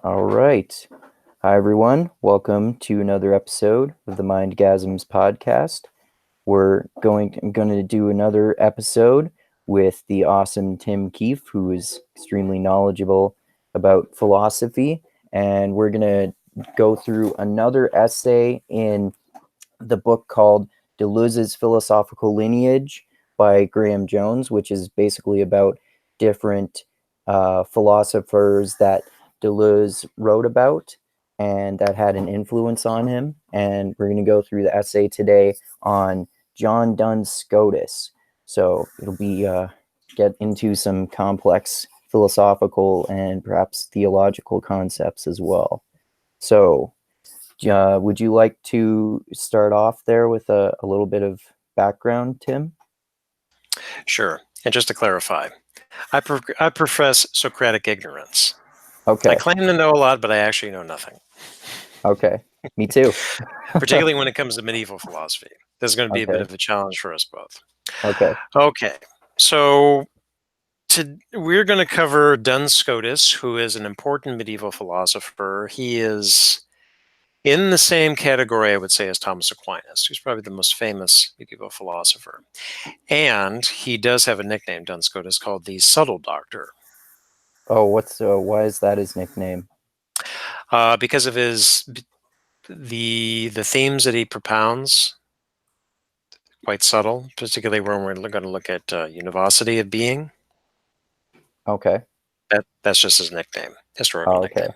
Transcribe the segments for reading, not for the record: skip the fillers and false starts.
All right. Hi, everyone. Welcome to another episode of the Mindgasms podcast. I'm going to do another episode with the awesome Tim Keefe, who is extremely knowledgeable about philosophy. And we're going to go through another essay in the book called Deleuze's Philosophical Lineage by Graham Jones, which is basically about different philosophers that Deleuze wrote about and that had an influence on him. And we're going to go through the essay today on John Duns Scotus. So it'll be get into some complex philosophical and perhaps theological concepts as well. So would you like to start off there with a little bit of background, Tim? Sure. And just to clarify, I profess Socratic ignorance. Okay. I claim to know a lot, but I actually know nothing. Okay. Me too. Particularly when it comes to medieval philosophy. This is going to be a bit Okay. of a challenge for us both. Okay. Okay. So we're going to cover Duns Scotus, who is an important medieval philosopher. He is in the same category, I would say, as Thomas Aquinas, who's probably the most famous medieval philosopher. And he does have a nickname, Duns Scotus, called the Subtle Doctor. Oh, why is that his nickname? Because of the themes that he propounds, quite subtle, particularly when we're going to look at univocity of being. Okay. That's just his nickname, historical Oh, okay. nickname.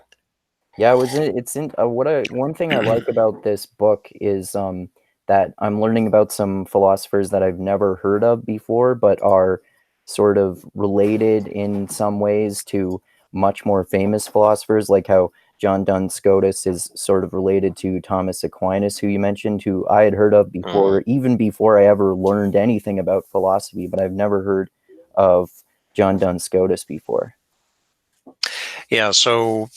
Yeah, one thing I like about this book is that I'm learning about some philosophers that I've never heard of before, but are sort of related in some ways to much more famous philosophers, like how John Duns Scotus is sort of related to Thomas Aquinas, who you mentioned, who I had heard of before, even before I ever learned anything about philosophy, but I've never heard of John Duns Scotus before. Yeah, so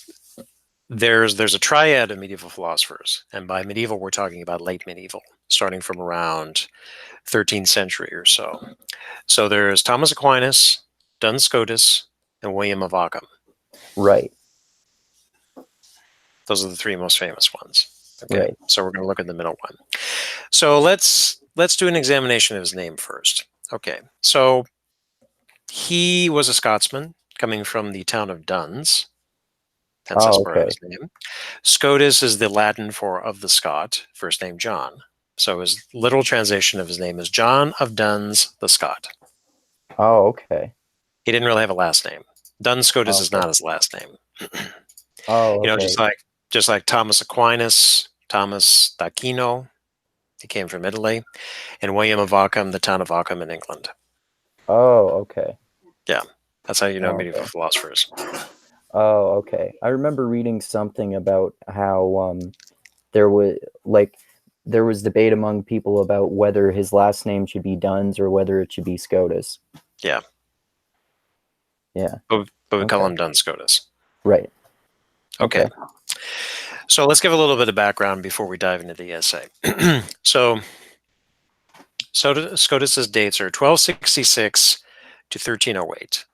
there's a triad of medieval philosophers, and by medieval we're talking about late medieval, starting from around 13th century or so. So there's Thomas Aquinas, Duns Scotus, and William of Ockham. Right. Those are the three most famous ones. Okay, Right. so we're going to look at the middle one. So let's do an examination of his name first. Okay, so he was a Scotsman coming from the town of Duns. Hence, that's part of his name. Scotus is the Latin for of the Scot, first name John. So his literal translation of his name is John of Duns the Scot. Oh, okay. He didn't really have a last name. Duns Scotus is not his last name. Oh, okay. Just like Thomas Aquinas, Thomas d'Aquino, he came from Italy, and William of Ockham, the town of Ockham in England. Oh, okay. Yeah, that's how you know medieval philosophers. Oh, okay. I remember reading something about how there was debate among people about whether his last name should be Duns or whether it should be Scotus. Yeah. Yeah. But we call him Duns Scotus. Right. Okay. So let's give a little bit of background before we dive into the essay. So Scotus's dates are 1266 to 1308.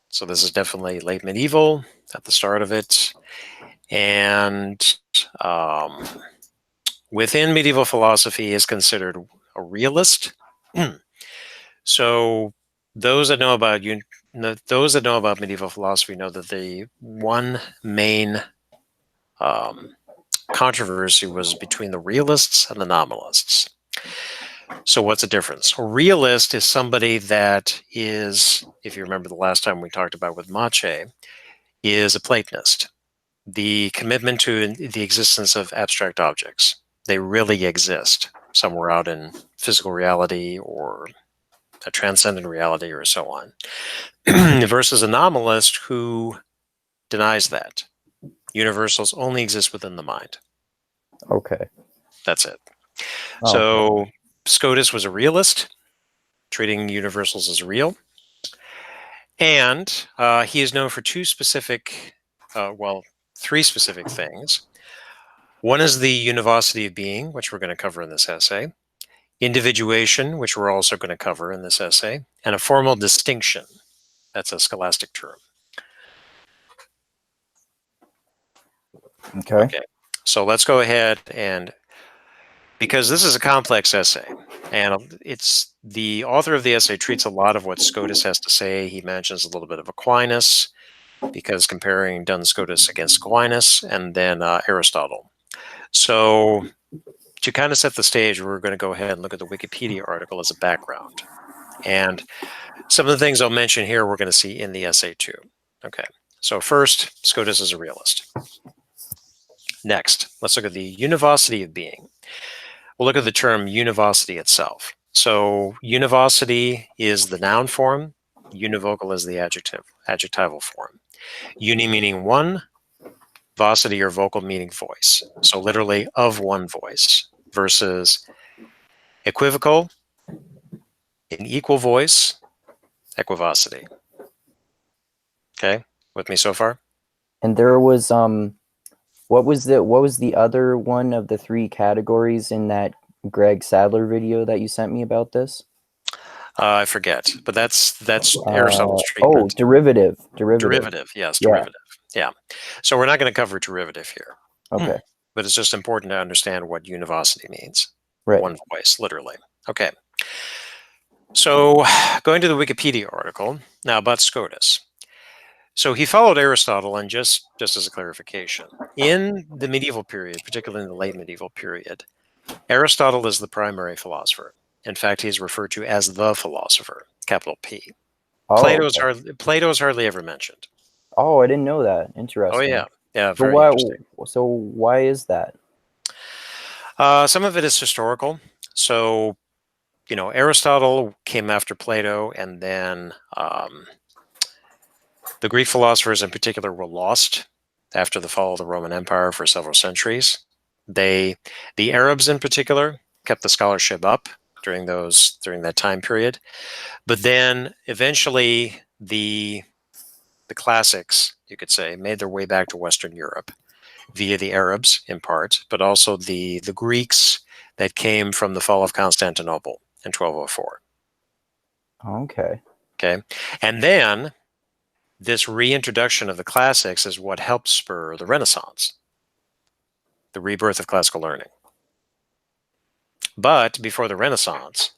So this is definitely late medieval at the start of it. And within medieval philosophy is considered a realist. So those that know about medieval philosophy know that the one main controversy was between the realists and the nominalists. So what's the difference? A realist is somebody that is, if you remember the last time we talked about with Mache, is a Platonist. The commitment to the existence of abstract objects. They really exist somewhere out in physical reality or a transcendent reality or so on. Versus a nominalist who denies that. Universals only exist within the mind. Okay. That's it. So Scotus was a realist, treating universals as real. And he is known for three specific things. One is the univocity of being, which we're going to cover in this essay. Individuation, which we're also going to cover in this essay. And a formal distinction. That's a scholastic term. Okay. Okay, so let's go ahead and, because this is a complex essay, and it's the author of the essay treats a lot of what Scotus has to say. He mentions a little bit of Aquinas, because comparing Duns Scotus against Aquinas, and then Aristotle. So to kind of set the stage, we're going to go ahead and look at the Wikipedia article as a background. And some of the things I'll mention here, we're going to see in the essay too. Okay, so first, Scotus is a realist. Next, let's look at the univocity of being. We'll look at the term univocity itself. So univocity is the noun form, univocal is the adjectival form. Uni meaning one, vocity or vocal meaning voice. So literally of one voice, versus equivocal, an equal voice, equivocity. Okay, with me so far? And there was what was the other one of the three categories in that Greg Sadler video that you sent me about this? I forget, but that's Aristotle's treatment. Derivative. Derivative, yes, Yeah. derivative. Yeah. So we're not going to cover derivative here. Okay. But it's just important to understand what univocity means. Right. One voice, literally. Okay. So going to the Wikipedia article now about Scotus. So he followed Aristotle, and just as a clarification, in the medieval period, particularly in the late medieval period, Aristotle is the primary philosopher. In fact, he's referred to as the philosopher, capital P. Oh, Plato is hardly ever mentioned. oh, I didn't know that. Oh Interesting. yeah, yeah, So very interesting. why is that? Some of it is historical. So, Aristotle came after Plato, and then the Greek philosophers in particular were lost after the fall of the Roman Empire for several centuries. The Arabs in particular kept the scholarship up during that time period, but then eventually the classics, you could say, made their way back to Western Europe via the Arabs in part, but also the Greeks that came from the fall of Constantinople in 1204. Okay. Okay, and then this reintroduction of the classics is what helped spur the Renaissance, the rebirth of classical learning. But before the Renaissance,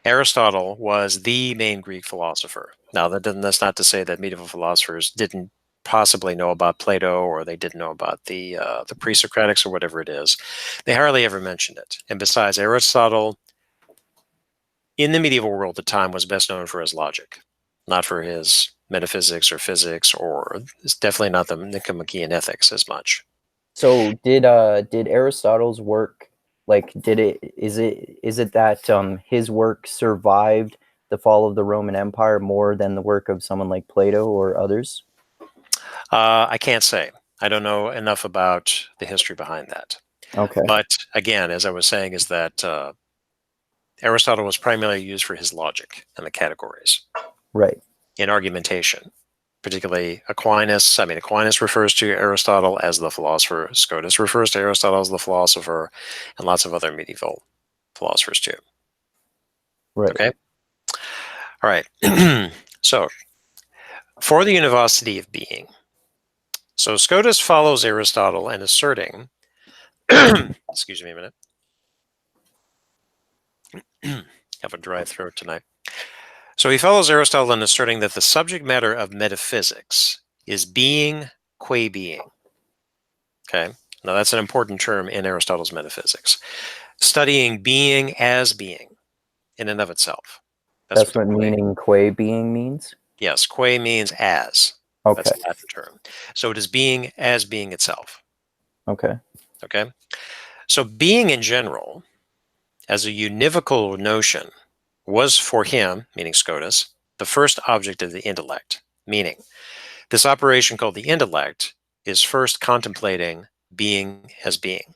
Aristotle was the main Greek philosopher. Now, that's not to say that medieval philosophers didn't possibly know about Plato, or they didn't know about the pre-Socratics, or whatever it is. They hardly ever mentioned it. And besides, Aristotle, in the medieval world at the time, was best known for his logic, not for his metaphysics or physics, or it's definitely not the Nicomachean ethics as much. So did Aristotle's work, like, is it that his work survived the fall of the Roman Empire more than the work of someone like Plato or others? I can't say. I don't know enough about the history behind that. Okay. But again, as I was saying, is that Aristotle was primarily used for his logic and the categories. Right. In argumentation, particularly Aquinas. I mean, Aquinas refers to Aristotle as the philosopher. Scotus refers to Aristotle as the philosopher, and lots of other medieval philosophers too. Right. Okay. All right. So, for the univocity of being, so Scotus follows Aristotle in asserting, excuse me a minute, have a dry throat tonight. So he follows Aristotle in asserting that the subject matter of metaphysics is being qua being. Okay, now that's an important term in Aristotle's metaphysics. Studying being as being in and of itself. That's what meaning qua being means? Yes, qua means as. Okay. That's a Latin term. So it is being as being itself. Okay. Okay. So being in general, as a univocal notion, was for him, meaning Scotus, the first object of the intellect, meaning this operation called the intellect is first contemplating being as being.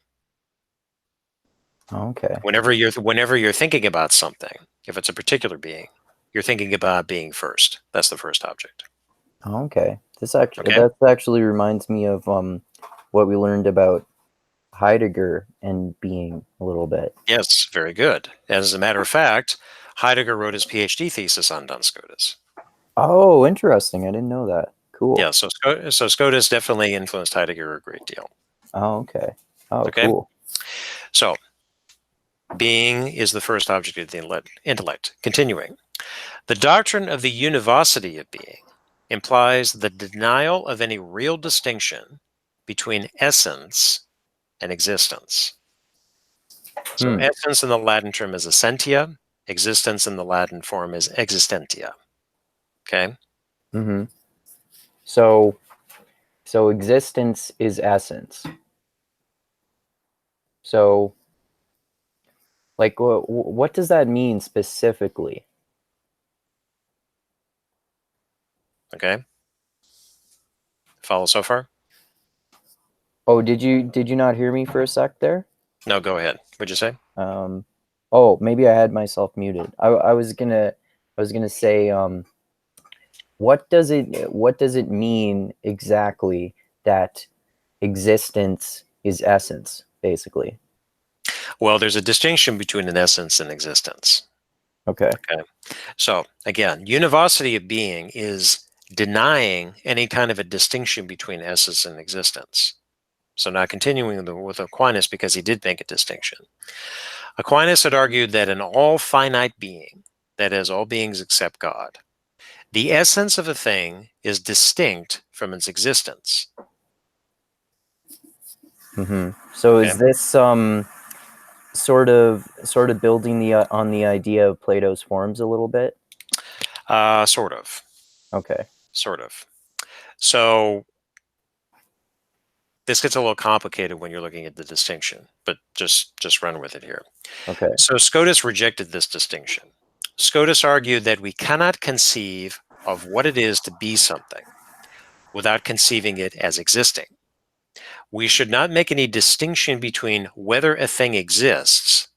Okay. Whenever you're thinking about something, if it's a particular being, you're thinking about being first. That's the first object. Okay. That actually reminds me of what we learned about Heidegger and being a little bit. Yes, very good. As a matter of fact, Heidegger wrote his PhD thesis on Duns Scotus. Oh, interesting. I didn't know that. Cool. Yeah, so Scotus definitely influenced Heidegger a great deal. Oh, okay. Oh, Okay? cool. So, being is the first object of the intellect. Continuing. The doctrine of the univocity of being implies the denial of any real distinction between essence and existence. So Hmm. essence in the Latin term is essentia. Existence in the Latin form is existentia. Okay? Mm-hmm. So, so existence is essence. So, like, what does that mean specifically? Okay? Follow so far? Oh, did you not hear me for a sec there? No, go ahead. What'd you say? Oh, maybe I had myself muted. I was gonna say, what does it mean exactly that existence is essence, basically? Well, there's a distinction between an essence and existence. Okay. Okay. So again, univocity of being is denying any kind of a distinction between essence and existence. So now continuing with Aquinas, because he did make a distinction. Aquinas had argued that in all finite being, that is, all beings except God, the essence of a thing is distinct from its existence. Mm-hmm. So is Okay. this sort of building on the idea of Plato's forms a little bit? Sort of. Okay. Sort of. So this gets a little complicated when you're looking at the distinction, but just run with it here. Okay. So Scotus rejected this distinction. Scotus argued that we cannot conceive of what it is to be something without conceiving it as existing. We should not make any distinction between whether a thing exists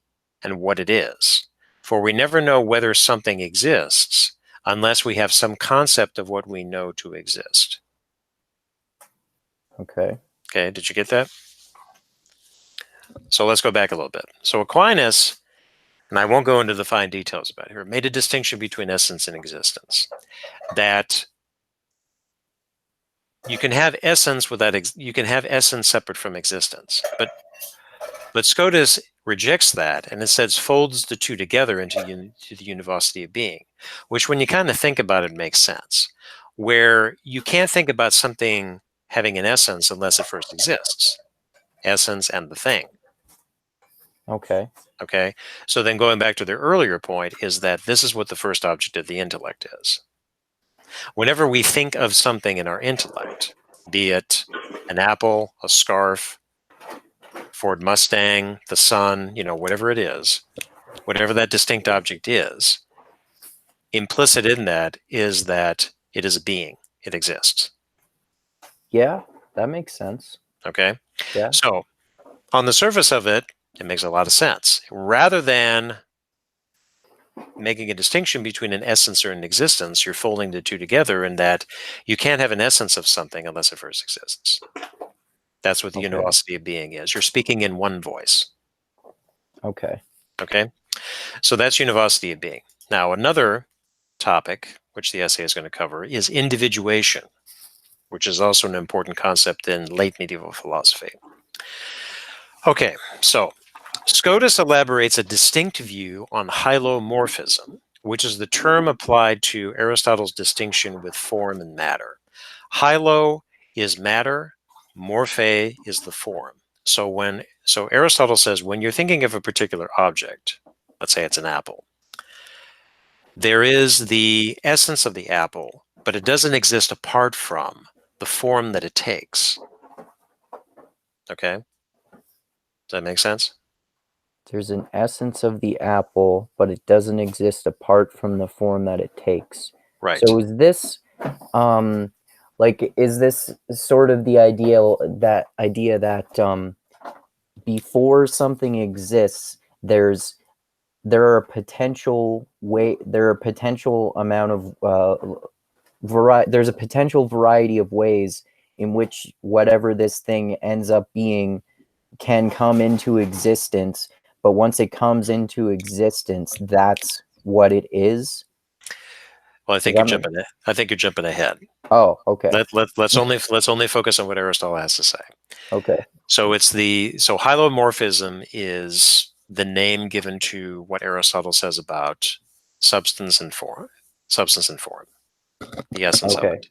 and what it is, for we never know whether something exists unless we have some concept of what we know to exist. Okay. Okay, did you get that? So let's go back a little bit. So Aquinas, and I won't go into the fine details about it here, made a distinction between essence and existence. That you can have essence without you can have essence separate from existence, but Scotus rejects that and instead folds the two together into the univocity of being, which, when you kind of think about it, makes sense. Where you can't think about something having an essence unless it first exists, essence and the thing. Okay. Okay, so then going back to the earlier point is that this is what the first object of the intellect is. Whenever we think of something in our intellect, be it an apple, a scarf, Ford Mustang, the sun, whatever it is, whatever that distinct object is, implicit in that is that it is a being, it exists. Yeah, that makes sense. Okay, Yeah. so on the surface of it, it makes a lot of sense. Rather than making a distinction between an essence or an existence, you're folding the two together in that you can't have an essence of something unless it first exists. That's what the Okay. univocity of being is. You're speaking in one voice. Okay. Okay, so that's univocity of being. Now, another topic, which the essay is going to cover, is individuation, which is also an important concept in late medieval philosophy. Okay, so Scotus elaborates a distinct view on hylomorphism, which is the term applied to Aristotle's distinction with form and matter. Hylo is matter, morphe is the form. So Aristotle says when you're thinking of a particular object, let's say it's an apple, there is the essence of the apple, but it doesn't exist apart from the form that it takes. Okay? Does that make sense? There's an essence of the apple, but it doesn't exist apart from the form that it takes. Right. So is this is this sort of the idea that before something exists, there are potential amount of there's a potential variety of ways in which whatever this thing ends up being can come into existence, but once it comes into existence, that's what it is? Well, I think you're jumping. I think you're jumping ahead. Oh, okay. Let's only focus on what Aristotle has to say. Okay. So hylomorphism is the name given to what Aristotle says about substance and form. Substance and form, the essence of it.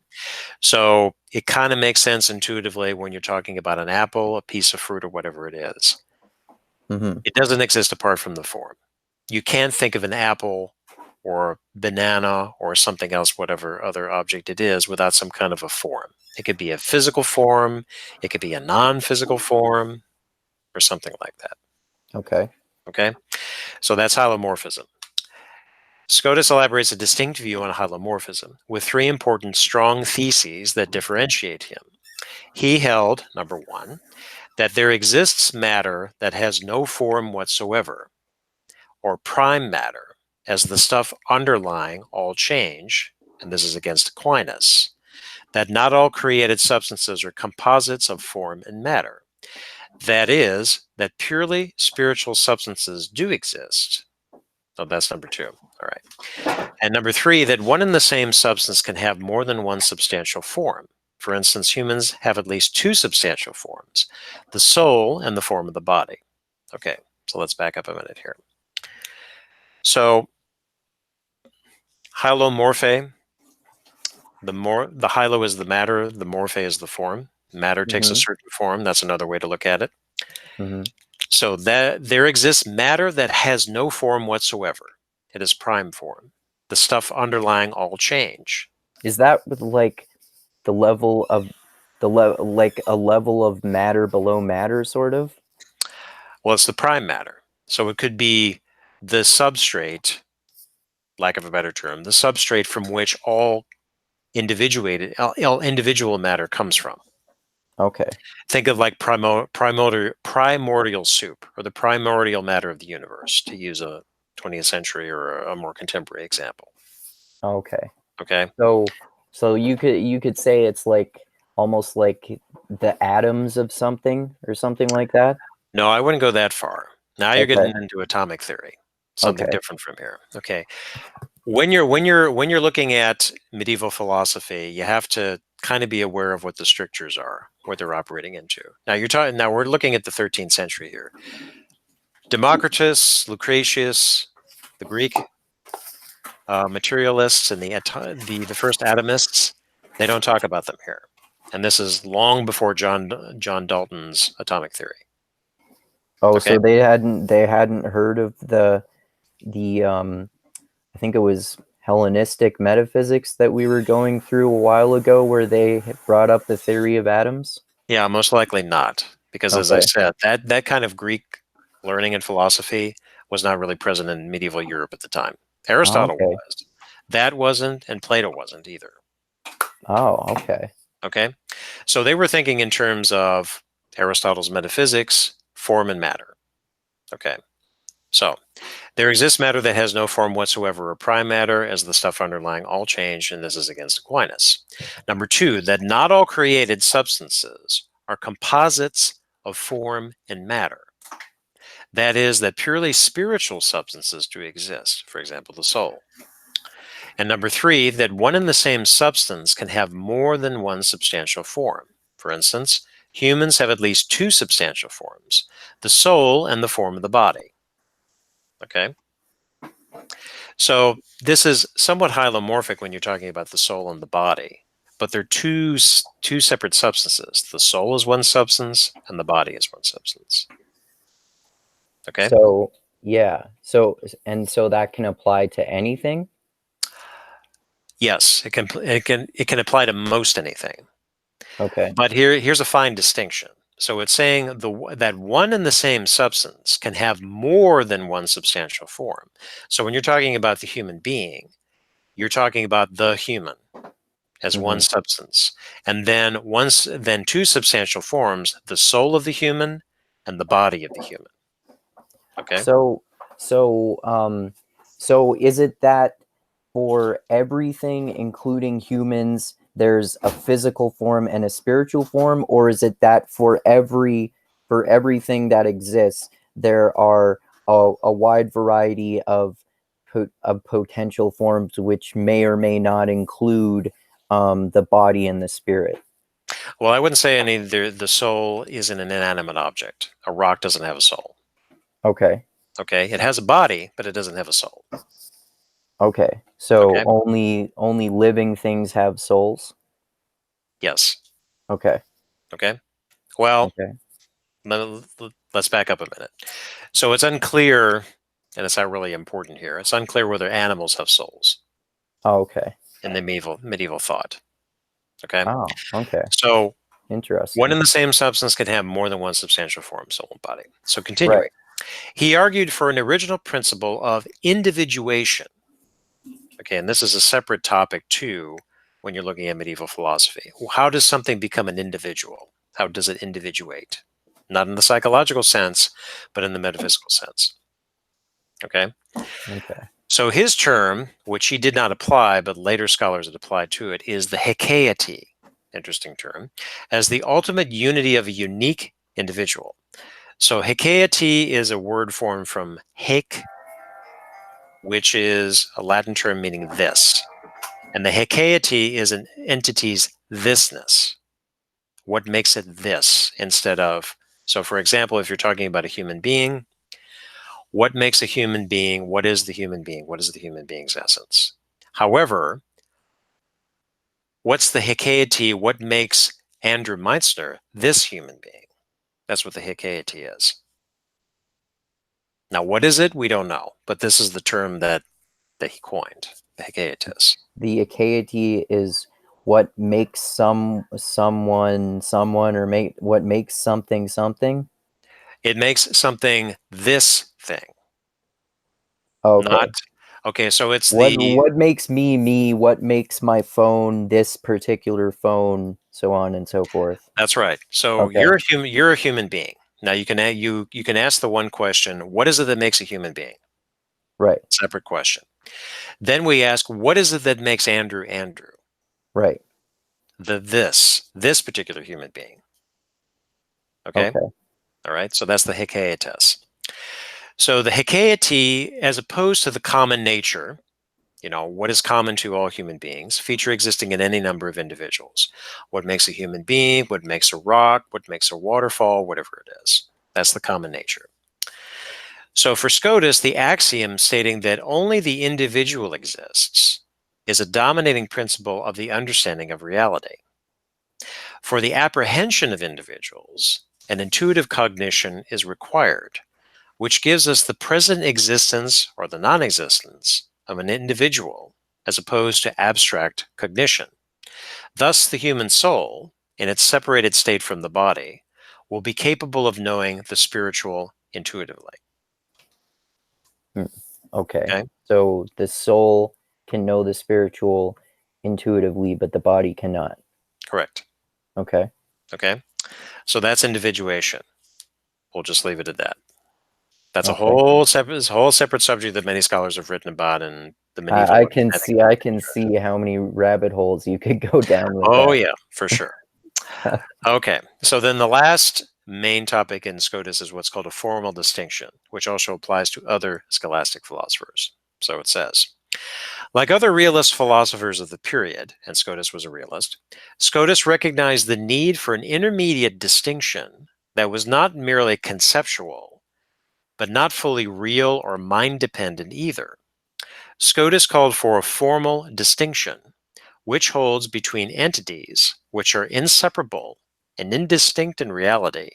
So it kind of makes sense intuitively when you're talking about an apple, a piece of fruit, or whatever it is. Mm-hmm. It doesn't exist apart from the form. You can't think of an apple or banana or something else, whatever other object it is, without some kind of a form. It could be a physical form, it could be a non-physical form, or something like that. Okay. Okay? So that's hylomorphism. Scotus elaborates a distinct view on hylomorphism with three important strong theses that differentiate him. He held, number one, that there exists matter that has no form whatsoever, or prime matter, as the stuff underlying all change, and this is against Aquinas, that not all created substances are composites of form and matter. That is, that purely spiritual substances do exist. So that's number two. All right. And number three, that one and the same substance can have more than one substantial form. For instance, humans have at least two substantial forms, the soul and the form of the body. Okay, so let's back up a minute here. So, hylomorphe, the hylo is the matter, the morphe is the form. Matter takes a certain form. That's another way to look at it. Mm-hmm. So that there exists matter that has no form whatsoever. It is prime form. The stuff underlying all change. Is that with like the level of like a level of matter below matter, sort of? Well, it's the prime matter. So it could be the substrate, lack of a better term, the substrate from which all individual matter comes from. Okay. Think of like primordial soup, or the primordial matter of the universe, to use a 20th century or a more contemporary example. Okay. Okay. So you could say it's like almost like the atoms of something or something like that. No, I wouldn't go that far. Now you're Okay. getting into atomic theory, something Okay. different from here. Okay. When you're looking at medieval philosophy, you have to kind of be aware of what the strictures are, what they're operating into. Now we're looking at the 13th century here. Democritus, Lucretius, the Greek materialists, and the first atomists, they don't talk about them here. And this is long before John Dalton's atomic theory. Oh, Okay. so they hadn't heard of the I think it was Hellenistic metaphysics that we were going through a while ago, where they brought up the theory of atoms. Yeah, most likely not, because as I Okay. said, that kind of Greek learning and philosophy was not really present in medieval Europe at the time. Aristotle Okay. was. That wasn't, and Plato wasn't either. Oh, okay. Okay? So they were thinking in terms of Aristotle's metaphysics, form and matter. Okay. So there exists matter that has no form whatsoever, or prime matter, as the stuff underlying all change, and this is against Aquinas. Number two, that not all created substances are composites of form and matter. That is, that purely spiritual substances do exist, for example, the soul. And number three, that one and the same substance can have more than one substantial form. For instance, humans have at least two substantial forms, the soul and the form of the body. Okay? So this is somewhat hylomorphic when you're talking about the soul and the body, but they're two separate substances. The soul is one substance, and the body is one substance. Okay? So yeah. So that can apply to anything. Yes, it can apply to most anything. Okay. But here's a fine distinction. So it's saying that one and the same substance can have more than one substantial form. So when you're talking about the human being, you're talking about the human as one substance, and then two substantial forms: the soul of the human and the body of the human. Okay. So so is it that for everything, including humans, there's a physical form and a spiritual form, or is it that for everything that exists, there are a wide variety of potential forms, which may or may not include the body and the spirit. Well, I wouldn't say any. The soul is an inanimate object. A rock doesn't have a soul. Okay. Okay, it has a body, but it doesn't have a soul. Okay. So Okay. only living things have souls. Yes. Okay. Okay. Well, Okay. let's back up a minute. So it's unclear, and it's not really important here. It's unclear whether animals have souls Okay. in the medieval thought. Okay. Oh, okay. So one Interesting. and the same substance can have more than one substantial form, soul, and body. So Right. continuing, he argued for an original principle of individuation. Okay, and this is a separate topic too when you're looking at medieval philosophy. How does something become an individual? How does it individuate? Not in the psychological sense, but in the metaphysical sense. Okay. Okay. So his term, which he did not apply, but later scholars had applied to it, is the hikeity, interesting term, as the ultimate unity of a unique individual. So hikeity is a word formed from hic, which is a Latin term meaning this. And the hikeity is an entity's thisness. What makes it this instead of, so for example, if you're talking about a human being, what makes a human being? What is the human being? What is the human being's essence? However, what's the hikeity? What makes Andrew Meitzner this human being? That's what the hikeity is. Now, what is it? We don't know, but this is the term that he coined, the hikaitis. The achaity is what makes someone or what makes something something. It makes something this thing, Okay. not okay. So it's What makes me me? What makes my phone this particular phone? So on and so forth. that's right. So Okay. you're a human. You're a human being. Now you can ask the one question: what is it that makes a human being? Right. Separate question. Then we ask, what is it that makes Andrew Andrew? Right. This particular human being. Okay. Okay. All right. So that's the hikaitis. So the hikaity, as opposed to the common nature, what is common to all human beings, feature existing in any number of individuals. What makes a human being, what makes a rock, what makes a waterfall, whatever it is. That's the common nature. So for Scotus, the axiom stating that only the individual exists is a dominating principle of the understanding of reality. For the apprehension of individuals, an intuitive cognition is required, which gives us the present existence or the non existence of an individual as opposed to abstract cognition. Thus, the human soul, in its separated state from the body, will be capable of knowing the spiritual intuitively. Okay. Okay, So the soul can know the spiritual intuitively, but the body cannot. correct. Okay. Okay, so that's individuation. We'll just leave it at that. That's a Okay. whole separate subject that many scholars have written about in the medieval I can understanding see of I the can abstract. see how many rabbit holes you could go down with Oh that. yeah, for sure. Okay, so then the last main topic in Scotus is what's called a formal distinction, which also applies to other scholastic philosophers. So it says, like other realist philosophers of the period, and Scotus was a realist, Scotus recognized the need for an intermediate distinction that was not merely conceptual, but not fully real or mind dependent either. Scotus called for a formal distinction which holds between entities which are inseparable and indistinct in reality,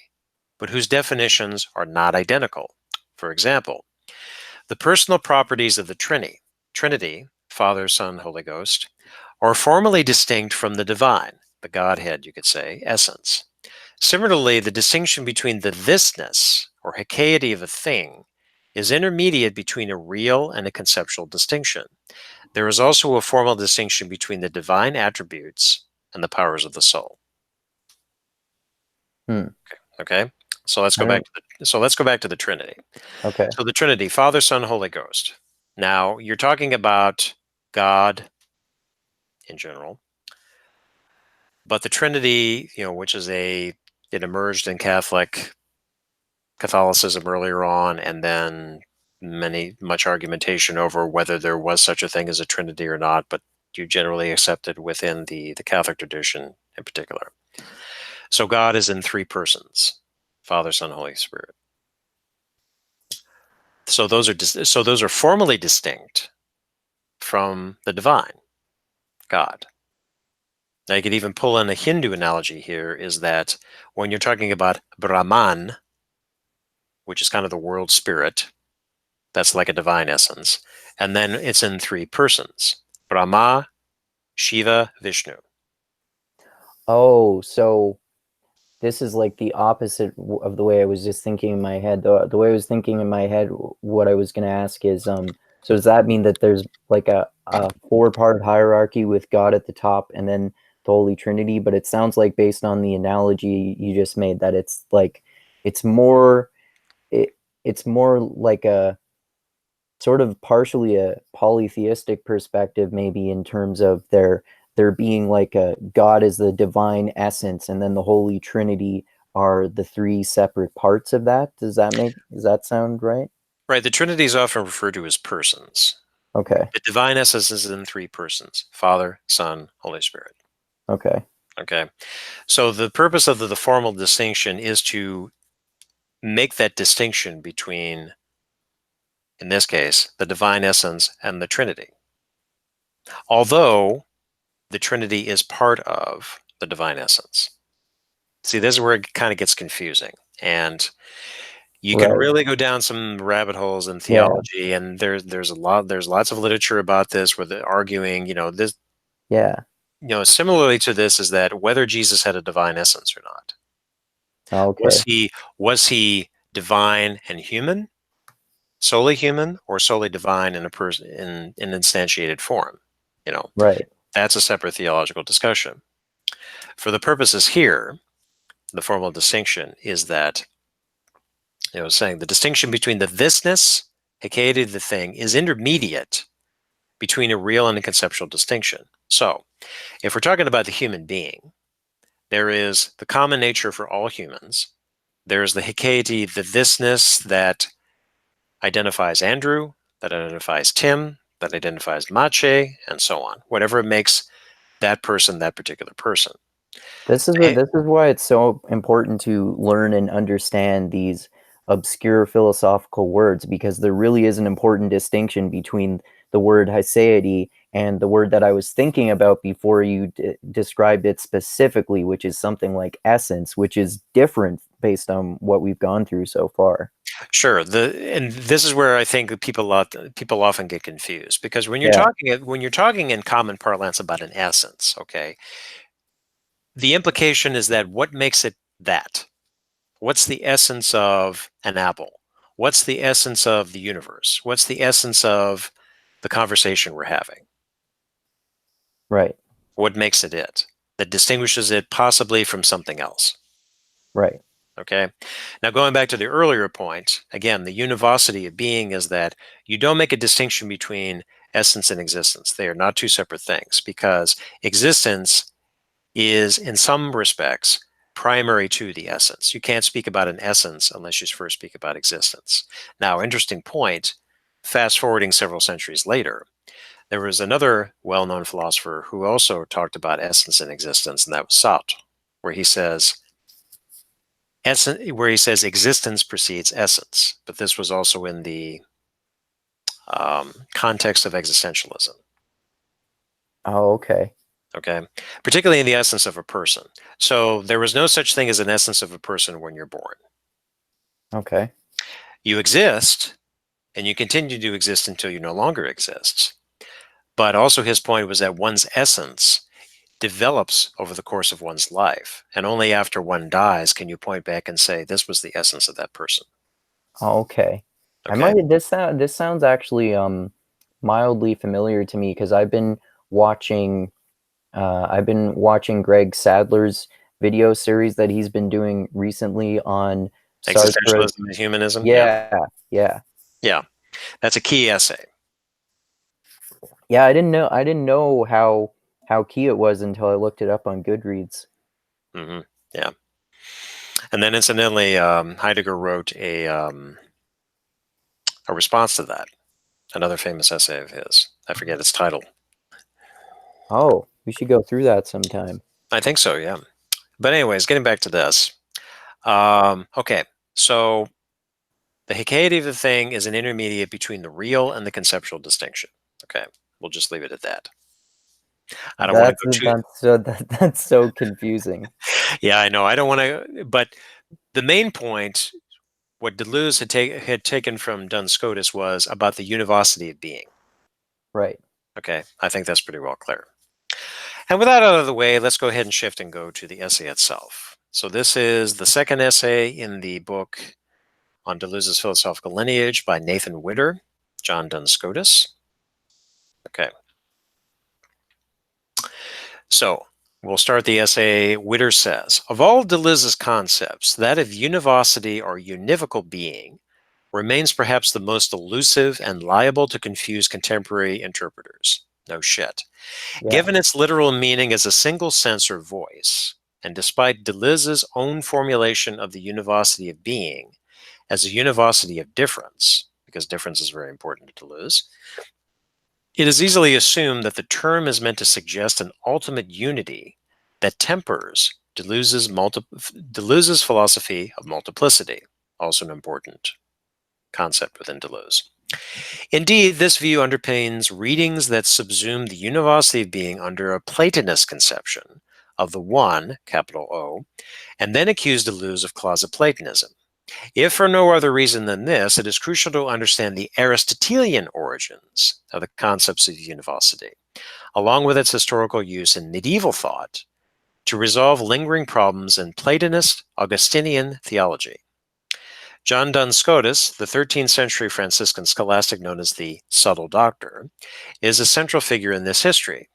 but whose definitions are not identical. For example, the personal properties of the Trinity, Father, Son, Holy Ghost, are formally distinct from the divine, the Godhead, you could say, essence. Similarly, the distinction between the thisness or hikeity of a thing is intermediate between a real and a conceptual distinction. There is also a formal distinction between the divine attributes and the powers of the soul. Hmm. Okay, so let's I go back don't. to the Trinity. Okay. So the Trinity, Father, Son, Holy Ghost. Now you're talking about God in general, but the Trinity, which is it emerged in Catholicism earlier on, and then much argumentation over whether there was such a thing as a Trinity or not, but you generally accept it within the Catholic tradition in particular. So God is in three persons: Father, Son, Holy Spirit. So those are formally distinct from the divine God. Now you could even pull in a Hindu analogy here, is that when you're talking about Brahman, which is kind of the world spirit, that's like a divine essence, and then it's in three persons: Brahma, Shiva, Vishnu. Oh, so this is like the opposite of the way I was just thinking in my head. The way I was thinking in my head, what I was going to ask is, so does that mean that there's like a four-part hierarchy with God at the top and then the Holy Trinity? But it sounds like, based on the analogy you just made, that it's like it's more it's more like a sort of partially a polytheistic perspective, maybe, in terms of there being like a God is the divine essence, and then the Holy Trinity are the three separate parts of that. Does that sound right? Right, the Trinity is often referred to as persons. Okay. The divine essence is in three persons: Father, Son, Holy Spirit. Okay. Okay, so the purpose of the formal distinction is to make that distinction between, in this case, the divine essence and the Trinity. Although the Trinity is part of the divine essence. See, this is where it kind of gets confusing. And you can Right. really go down some rabbit holes in Yeah. theology, and there's lots of literature about this where they're arguing, this, Yeah. similarly to this, is that whether Jesus had a divine essence or not. Was Okay. he divine and human, solely human, or solely divine in a person in instantiated form? You know, Right. that's a separate theological discussion. For the purposes here, the formal distinction is that, saying the distinction between the thisness, heikade of the thing, is intermediate between a real and a conceptual distinction. So, if we're talking about the human being, there is the common nature for all humans. There's the heikade, the thisness that identifies Andrew, that identifies Tim, that identifies Mache, and so on. Whatever makes that person that particular person. This is why it's so important to learn and understand these obscure philosophical words, because there really is an important distinction between the word haseity and the word that I was thinking about before you described it specifically, which is something like essence, which is different based on what we've gone through so far. Sure. And this is where I think people often get confused, because Yeah, when you're talking in common parlance about an essence, okay, the implication is that what makes it that? What's the essence of an apple? What's the essence of the universe? What's the essence of the conversation we're having? right, What makes it that distinguishes it possibly from something else? right, Okay. Now, going back to the earlier point, again, the univocity of being is that you don't make a distinction between essence and existence. They are not two separate things, because existence is, in some respects, primary to the essence. You can't speak about an essence unless you first speak about existence. Now, interesting point, fast forwarding several centuries later, there was another well known philosopher who also talked about essence and existence, and that was Sartre, where he says, existence precedes essence, but this was also in the context of existentialism. oh, okay, Okay, particularly in the essence of a person. So there was no such thing as an essence of a person when you're born. okay, You exist, and you continue to exist until you no longer exist. But also, his point was that one's essence develops over the course of one's life, and only after one dies can you point back and say this was the essence of that person. okay. I Okay. might this sounds actually mildly familiar to me, because watching I've been watching Greg Sadler's video series that he's been doing recently on Sartre's. Existentialism and humanism. Yeah. Yeah, yeah, Yeah. That's a key essay. yeah. I didn't know how key it was until I looked it up on Goodreads. Hmm. Yeah. And then incidentally, Heidegger wrote a response to that. Another famous essay of his. I forget its title. Oh, we should go through that sometime. I think so, yeah. But anyways, getting back to this. Okay, so the Hecatative thing is an intermediate between the real and the conceptual distinction. Okay, we'll just leave it at that. I don't want to That's go too. that's so confusing. Yeah, I know. I don't want to. But the main point, what Deleuze had taken from Duns Scotus was about the univocity of being. Right. Okay, I think that's pretty well clear. And with that out of the way, let's go ahead and shift and go to the essay itself. So this is the second essay in the book on Deleuze's philosophical lineage by Nathan Witter, John Duns Scotus. Okay. So we'll start the essay. Witter says, of all Deleuze's concepts, that of univocity or univocal being remains perhaps the most elusive and liable to confuse contemporary interpreters. No shit. Yeah. Given its literal meaning as a single sense or voice, and despite Deleuze's own formulation of the univocity of being as a univocity of difference, because difference is very important to Deleuze, it is easily assumed that the term is meant to suggest an ultimate unity that tempers Deleuze's philosophy of multiplicity, also an important concept within Deleuze. Indeed, this view underpins readings that subsume the univocity of being under a Platonist conception of the one, capital O, and then accuse Deleuze of closet Platonism. If for no other reason than this, it is crucial to understand the Aristotelian origins of the concepts of univocity, along with its historical use in medieval thought to resolve lingering problems in Platonist Augustinian theology. John Duns Scotus, the 13th century Franciscan scholastic known as the Subtle Doctor, is a central figure in this history,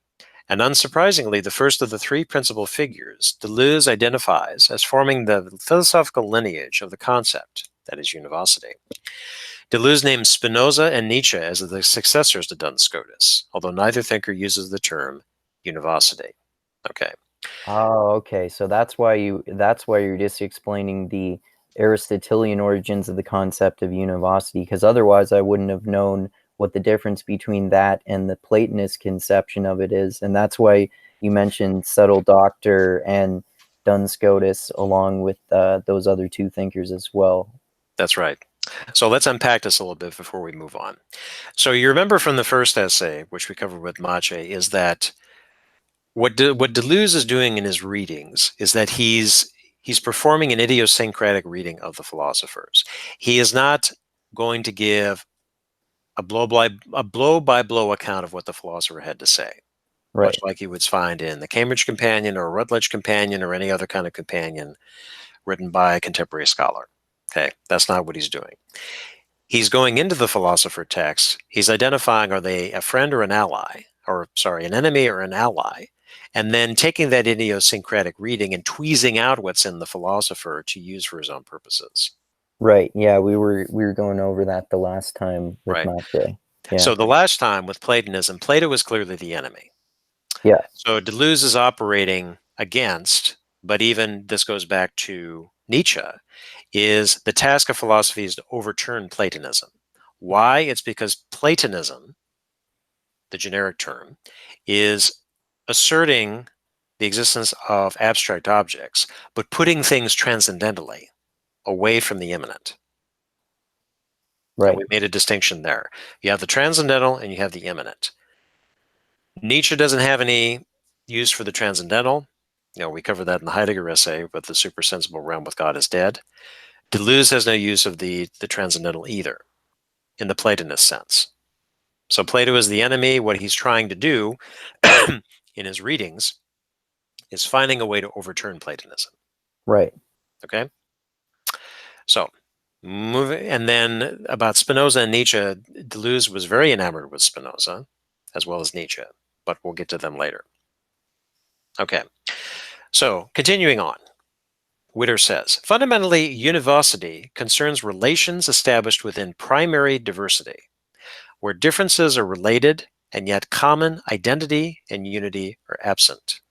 and unsurprisingly, the first of the three principal figures Deleuze identifies as forming the philosophical lineage of the concept, that is, univocity. Deleuze names Spinoza and Nietzsche as the successors to Duns Scotus, although neither thinker uses the term univocity. Okay. Oh, okay. So that's why you're just explaining the Aristotelian origins of the concept of univocity, because otherwise I wouldn't have known what the difference between that and the Platonist conception of it is. And that's why you mentioned Subtle Doctor and Duns Scotus along with those other two thinkers as well. That's right. So let's unpack this a little bit before we move on. So you remember from the first essay, which we covered with Mache, is that what Deleuze is doing in his readings is that he's performing an idiosyncratic reading of the philosophers. He is not going to give a blow by blow account of what the philosopher had to say, much Right. like you would find in the Cambridge Companion or Routledge Companion or any other kind of companion written by a contemporary scholar. Okay, that's not what he's doing. He's going into the philosopher text. He's identifying, are they a friend or an ally, or sorry, an enemy or an ally, and then taking that idiosyncratic reading and tweezing out what's in the philosopher to use for his own purposes. Right. Yeah, we were going over that the last time with Right. Mache. Yeah. So the last time with Platonism, Plato was clearly the enemy. Yeah. So Deleuze is operating against, but even this goes back to Nietzsche, is the task of philosophy is to overturn Platonism. Why? It's because Platonism, the generic term, is asserting the existence of abstract objects, but putting things transcendentally away from the immanent. And Right. we made a distinction there. You have the transcendental and you have the immanent. Nietzsche doesn't have any use for the transcendental. You know, we covered that in the Heidegger essay, but the supersensible realm with God is dead. Deleuze has no use of the transcendental either, in the Platonist sense. So Plato is the enemy. What he's trying to do in his readings is finding a way to overturn Platonism. Right. Okay? So, moving, and then about Spinoza and Nietzsche, Deleuze was very enamored with Spinoza as well as Nietzsche, but we'll get to them later. Okay, so continuing on, Witter says, fundamentally, univocity concerns relations established within primary diversity, where differences are related and yet common identity and unity are absent.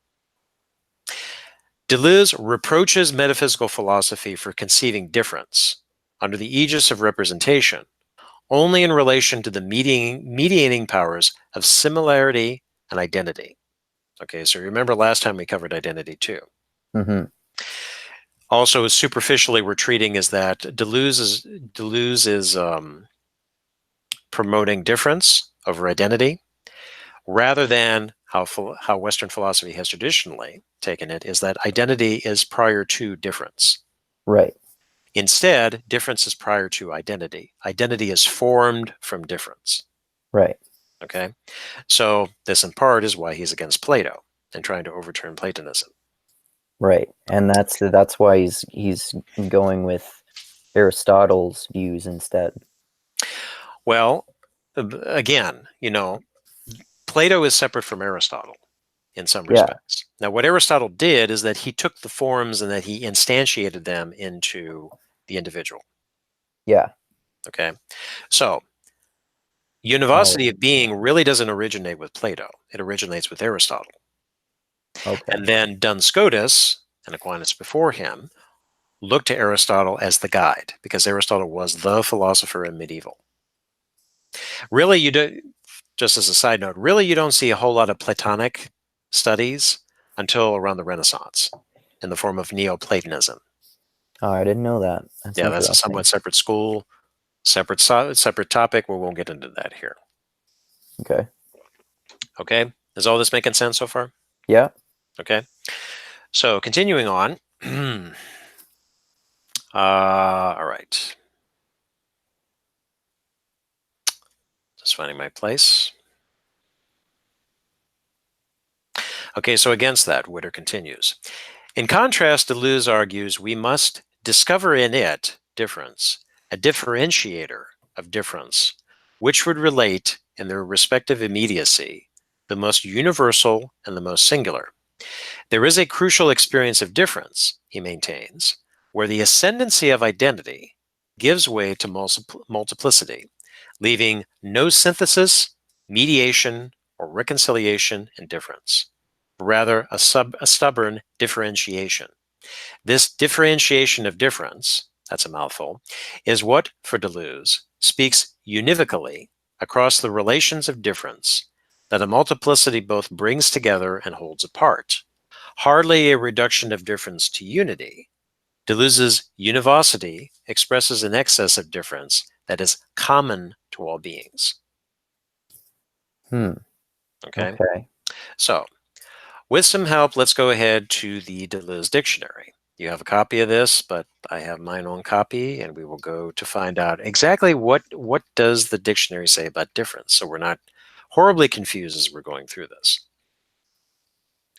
Deleuze reproaches metaphysical philosophy for conceiving difference under the aegis of representation, only in relation to the mediating powers of similarity and identity. Okay, so remember last time we covered identity too. Mm-hmm. Also, superficially, we're treating is that Deleuze is promoting difference over identity, rather than how Western philosophy has traditionally taken it, is that identity is prior to difference. Right. Instead, difference is prior to identity. Identity is formed from difference. Right. Okay, so this in part is why he's against Plato and trying to overturn Platonism. Right. And that's why he's going with Aristotle's views instead. Well, again, Plato is separate from Aristotle in some Yeah. respects. Now, what Aristotle did is that he took the forms and that he instantiated them into the individual. Yeah. Okay, so Oh, Univocity of being really doesn't originate with Plato; it originates with Aristotle. okay. And then Duns Scotus and Aquinas before him looked to Aristotle as the guide because Aristotle was the philosopher in medieval. Really, you do, just as a side note, really you don't see a whole lot of Platonic studies until around the Renaissance in the form of Neoplatonism. Oh, I didn't know that. That's Yeah, that's a interesting. somewhat separate school, separate topic. We won't get into that here. Okay. Okay, is all this making sense so far? Yeah. Okay, so continuing on. All right, just finding my place. Okay, so against that, Witter continues. In contrast, Deleuze argues we must discover in it difference, a differentiator of difference, which would relate in their respective immediacy, the most universal and the most singular. There is a crucial experience of difference, he maintains, where the ascendancy of identity gives way to multiplicity, leaving no synthesis, mediation, or reconciliation in difference, but rather a stubborn differentiation. This differentiation of difference, that's a mouthful, is what, for Deleuze, speaks univocally across the relations of difference that a multiplicity both brings together and holds apart. Hardly a reduction of difference to unity. Deleuze's univocity expresses an excess of difference that is common to all beings. Hmm. Okay, Okay. so with some help, let's go ahead to the Deleuze dictionary. You have a copy of this, but I have my own copy, and we will go to find out exactly what does the dictionary say about difference, so we're not horribly confused as we're going through this.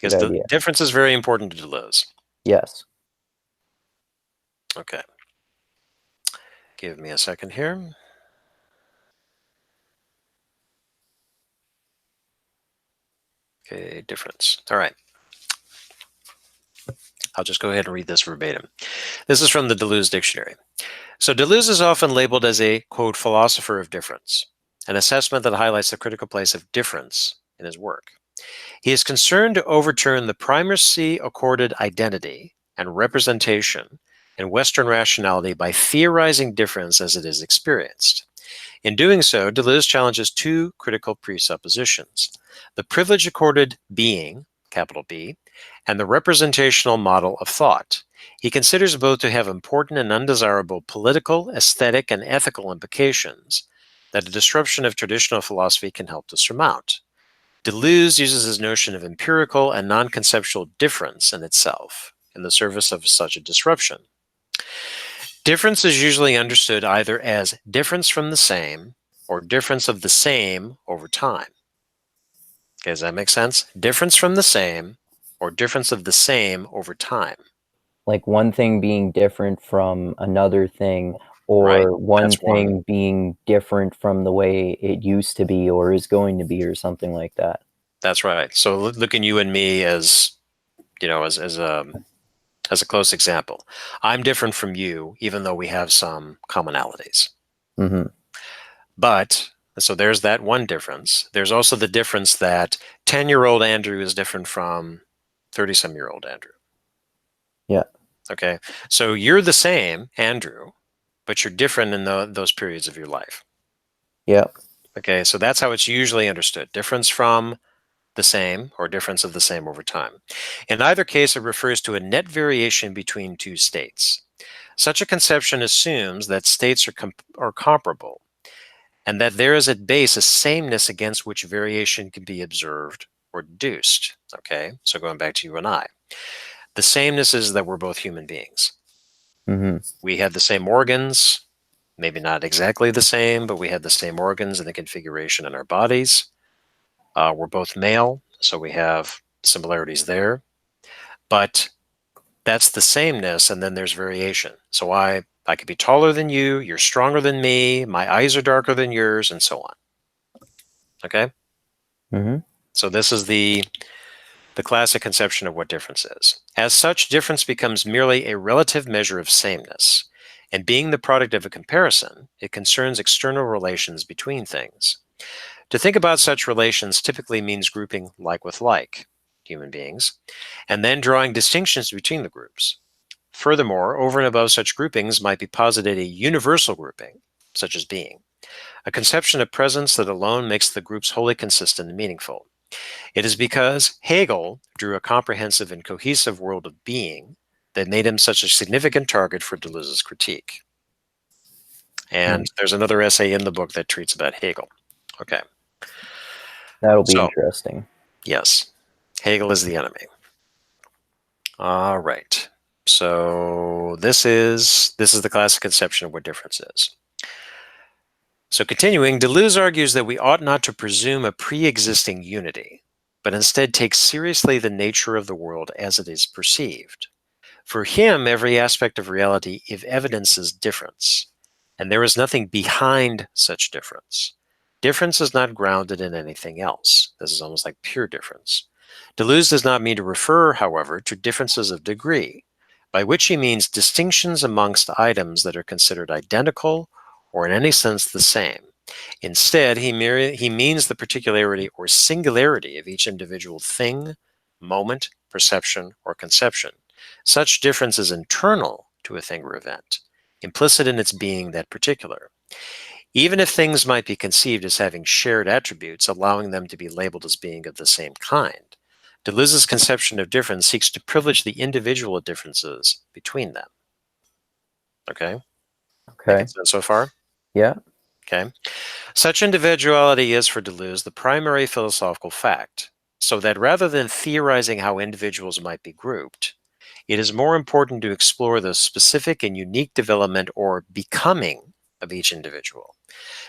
Good Because the idea. difference is very important to Deleuze. Yes. Okay. Give me a second here. Okay, difference. All right. I'll just go ahead and read this verbatim. This is from the Deleuze dictionary. So Deleuze is often labeled as a, quote, philosopher of difference, an assessment that highlights the critical place of difference in his work. He is concerned to overturn the primacy accorded identity and representation in Western rationality by theorizing difference as it is experienced. In doing so, Deleuze challenges two critical presuppositions: the privilege accorded being, capital B, and the representational model of thought. He considers both to have important and undesirable political, aesthetic, and ethical implications that a disruption of traditional philosophy can help to surmount. Deleuze uses his notion of empirical and non-conceptual difference in itself in the service of such a disruption. Difference is usually understood either as difference from the same or difference of the same over time. Okay, does that make sense? Difference from the same or difference of the same over time. Like one thing being different from another thing, Right. or one That's one. thing being different from the way it used to be or is going to be, or something like that. That's right. So look at you and me as, as a close example. I'm different from you, even though we have some commonalities. Mm-hmm. But so there's that one difference. There's also the difference that 10-year-old Andrew is different from 30-some-year-old Andrew. Yeah. Okay. So you're the same, Andrew, but you're different in those periods of your life. Yep. Okay, so that's how it's usually understood. Difference from the same, or difference of the same over time. In either case, it refers to a net variation between two states. Such a conception assumes that states are comparable, and that there is at base a sameness against which variation can be observed or deduced. Okay, so going back to you and I, the sameness is that we're both human beings. Mm-hmm. We have the same organs, maybe not exactly the same, but we have the same organs and the configuration in our bodies. We're both male, so we have similarities there. But that's the sameness, and then there's variation. So I could be taller than you, you're stronger than me, my eyes are darker than yours, and so on. Okay? Mm-hmm. So this is the classic conception of what difference is. As such, difference becomes merely a relative measure of sameness. And being the product of a comparison, it concerns external relations between things. To think about such relations typically means grouping like with like, human beings, and then drawing distinctions between the groups. Furthermore, over and above such groupings might be posited a universal grouping, such as being, a conception of presence that alone makes the groups wholly consistent and meaningful. It is because Hegel drew a comprehensive and cohesive world of being that made him such a significant target for Deleuze's critique. And there's another essay in the book that treats about Hegel. Okay. That'll be So, interesting. yes, Hegel is the enemy. All right. So this is the classic conception of what difference is. So continuing, Deleuze argues that we ought not to presume a pre-existing unity, but instead take seriously the nature of the world as it is perceived. For him, every aspect of reality evidences difference, and there is nothing behind such difference. Difference is not grounded in anything else. This is almost like pure difference. Deleuze does not mean to refer, however, to differences of degree, by which he means distinctions amongst items that are considered identical or in any sense the same. Instead, he means the particularity or singularity of each individual thing, moment, perception, or conception. Such difference is internal to a thing or event, implicit in its being that particular. Even if things might be conceived as having shared attributes, allowing them to be labeled as being of the same kind, Deleuze's conception of difference seeks to privilege the individual differences between them. Okay? Making Okay. sense so far? Yeah. Okay. Such individuality is for Deleuze the primary philosophical fact, so that rather than theorizing how individuals might be grouped, it is more important to explore the specific and unique development or becoming of each individual.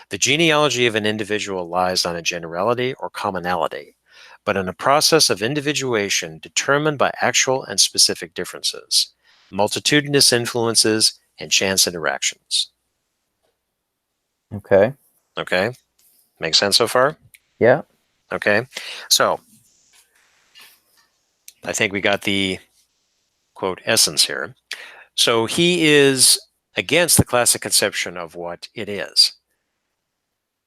The genealogy of an individual lies on a generality or commonality, but in a process of individuation determined by actual and specific differences, multitudinous influences, and chance interactions. Okay. Okay? Make sense so far? Yeah. Okay? So, I think we got the quote essence here. So, he is against the classic conception of what it is.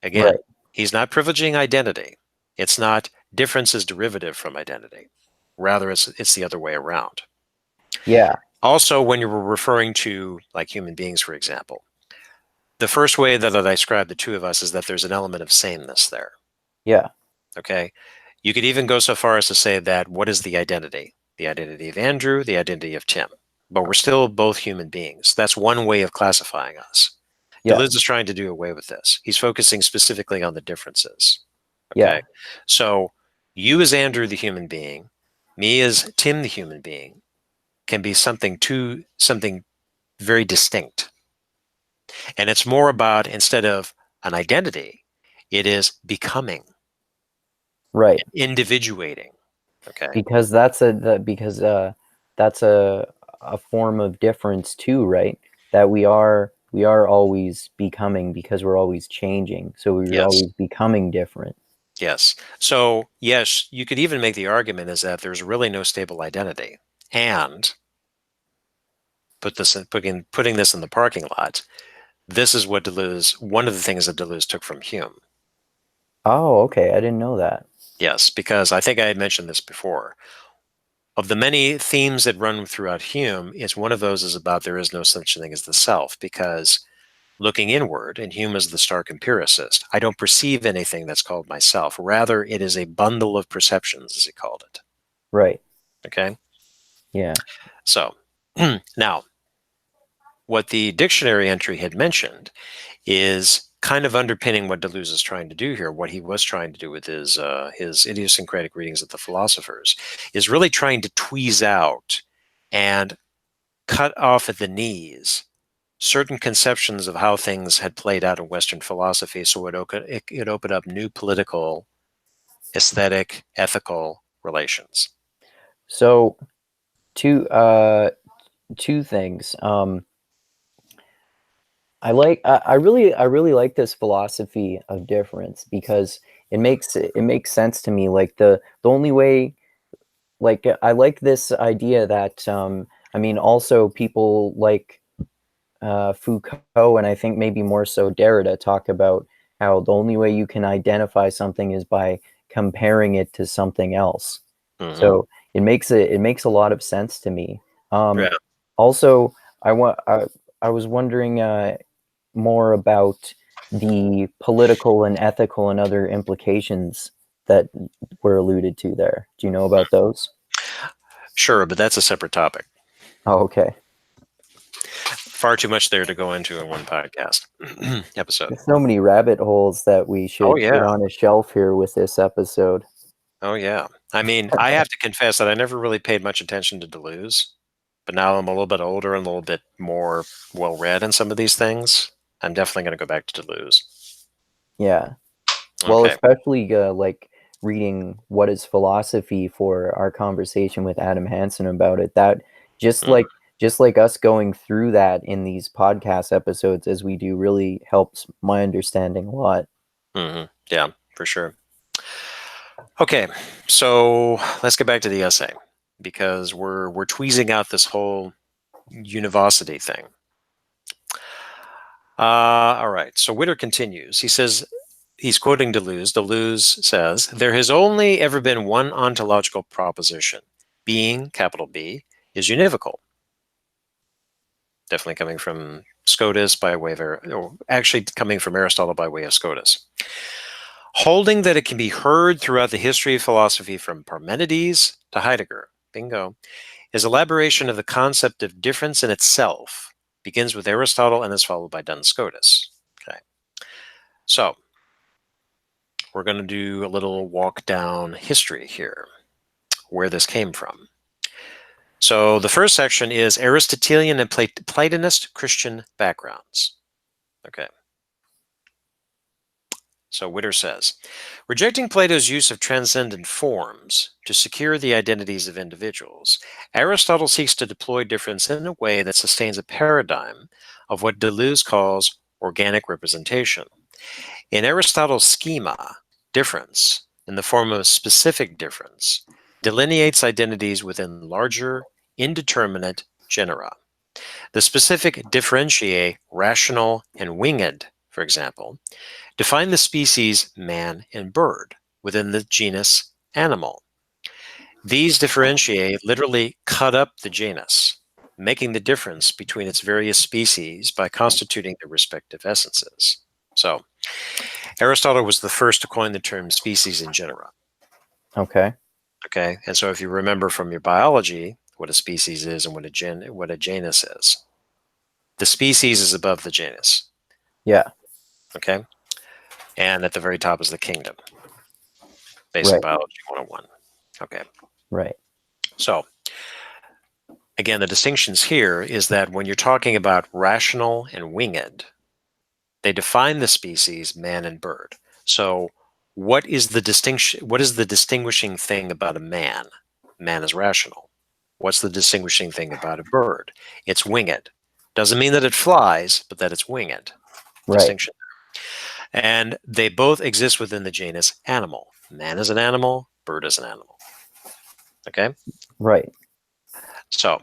Again, Right. he's not privileging identity. It's not difference is derivative from identity. Rather, it's the other way around. Yeah. Also, when you were referring to like human beings, for example, the first way that I describe the two of us is that there's an element of sameness there. Yeah. Okay. You could even go so far as to say that what is the identity? The identity of Andrew, the identity of Tim. But we're still both human beings. That's one way of classifying us. Yeah. Deleuze is trying to do away with this. He's focusing specifically on the differences. Yeah. Okay. So you as Andrew, the human being, me as Tim, the human being, can be something very distinct. And it's more about, instead of an identity, it is becoming, Right. individuating. Okay. Because that's a form of difference too, right? That we are always becoming because we're always changing. So we're Yes. always becoming different. Yes. So, yes, you could even make the argument is that there's really no stable identity. And putting this in the parking lot, this is what one of the things that Deleuze took from Hume. Oh, okay. I didn't know that. Yes, because I think I had mentioned this before. Of the many themes that run throughout Hume, it's one of those is about there is no such thing as the self, because looking inward, and Hume is the stark empiricist. I don't perceive anything that's called myself. Rather, it is a bundle of perceptions, as he called it. Right. Okay? Yeah. So, now, what the dictionary entry had mentioned is kind of underpinning what Deleuze is trying to do here. What he was trying to do with his idiosyncratic readings of the philosophers is really trying to tweeze out and cut off at the knees certain conceptions of how things had played out in Western philosophy, so it opened up new political, aesthetic, ethical relations. So two things. I really like this philosophy of difference because it makes sense to me. Like the only way, like I like this idea that I mean, also people like Foucault, and I think maybe more so Derrida, talk about how the only way you can identify something is by comparing it to something else. Mm-hmm. So it makes a lot of sense to me. Yeah. Also, I was wondering more about the political and ethical and other implications that were alluded to there. Do you know about those? Sure, but that's a separate topic. Oh, okay. Far too much there to go into in one podcast episode. There's so many rabbit holes that we Oh, should yeah. put on a shelf here with this episode. Oh, yeah. I mean, I have to confess that I never really paid much attention to Deleuze, but now I'm a little bit older and a little bit more well read in some of these things. I'm definitely going to go back to Deleuze. Yeah. Well, Okay. especially like reading What is Philosophy for our conversation with Adam Hansen about it. That just Mm-hmm. like just like us going through that in these podcast episodes as we do really helps my understanding a lot. Mm-hmm. Yeah, for sure. Okay, so let's get back to the essay because we're tweezing out this whole univocity thing. All right, so Witter continues. He says, he's quoting Deleuze. Deleuze says, there has only ever been one ontological proposition. Being, capital B, is univocal. Definitely coming from Scotus by way of, or actually coming from Aristotle by way of Scotus. Holding that it can be heard throughout the history of philosophy from Parmenides to Heidegger. Bingo. His elaboration of the concept of difference in itself begins with Aristotle and is followed by Duns Scotus. Okay. So, we're going to do a little walk down history here, where this came from. So, the first section is Aristotelian and Platonist Christian backgrounds. Okay. So Witter says, rejecting Plato's use of transcendent forms to secure the identities of individuals, Aristotle seeks to deploy difference in a way that sustains a paradigm of what Deleuze calls organic representation. In Aristotle's schema, difference, in the form of specific difference, delineates identities within larger, indeterminate genera. The specific differentiae, rational and winged, for example, define the species man and bird within the genus animal. These differentiae literally cut up the genus, making the difference between its various species by constituting their respective essences. So, Aristotle was the first to coin the term species and genera. Okay. Okay, and so if you remember from your biology what a species is and what a genus is, the species is above the genus. Yeah. Okay, and at the very top is the kingdom. Basic Right. Biology 101. Okay. Right. So, again, the distinctions here is that when you're talking about rational and winged, they define the species man and bird. So, what is the distinction? What is the distinguishing thing about a man? Man is rational. What's the distinguishing thing about a bird? It's winged. Doesn't mean that it flies, but that it's winged. Right. Distinction. And they both exist within the genus animal. Man is an animal, bird is an animal. Okay? Right. So,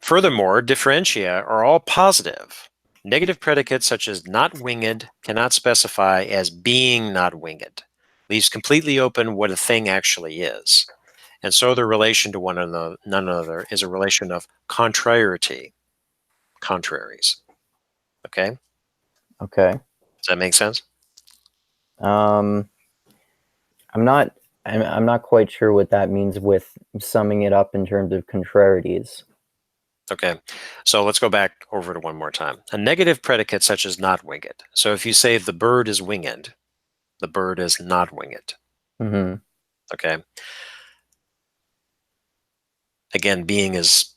furthermore, differentia are all positive. Negative predicates such as not winged cannot specify as being not winged, leaves completely open what a thing actually is. And so their relation to one another, none other, is a relation of contrariety, contraries. Okay? Okay. Does that make sense? Um, I'm not. I'm not quite sure what that means with summing it up in terms of contrarieties. Okay, so let's go back over it one more time. A negative predicate such as not winged. So if you say the bird is winged, the bird is not winged. Mm-hmm. Okay. Again, being is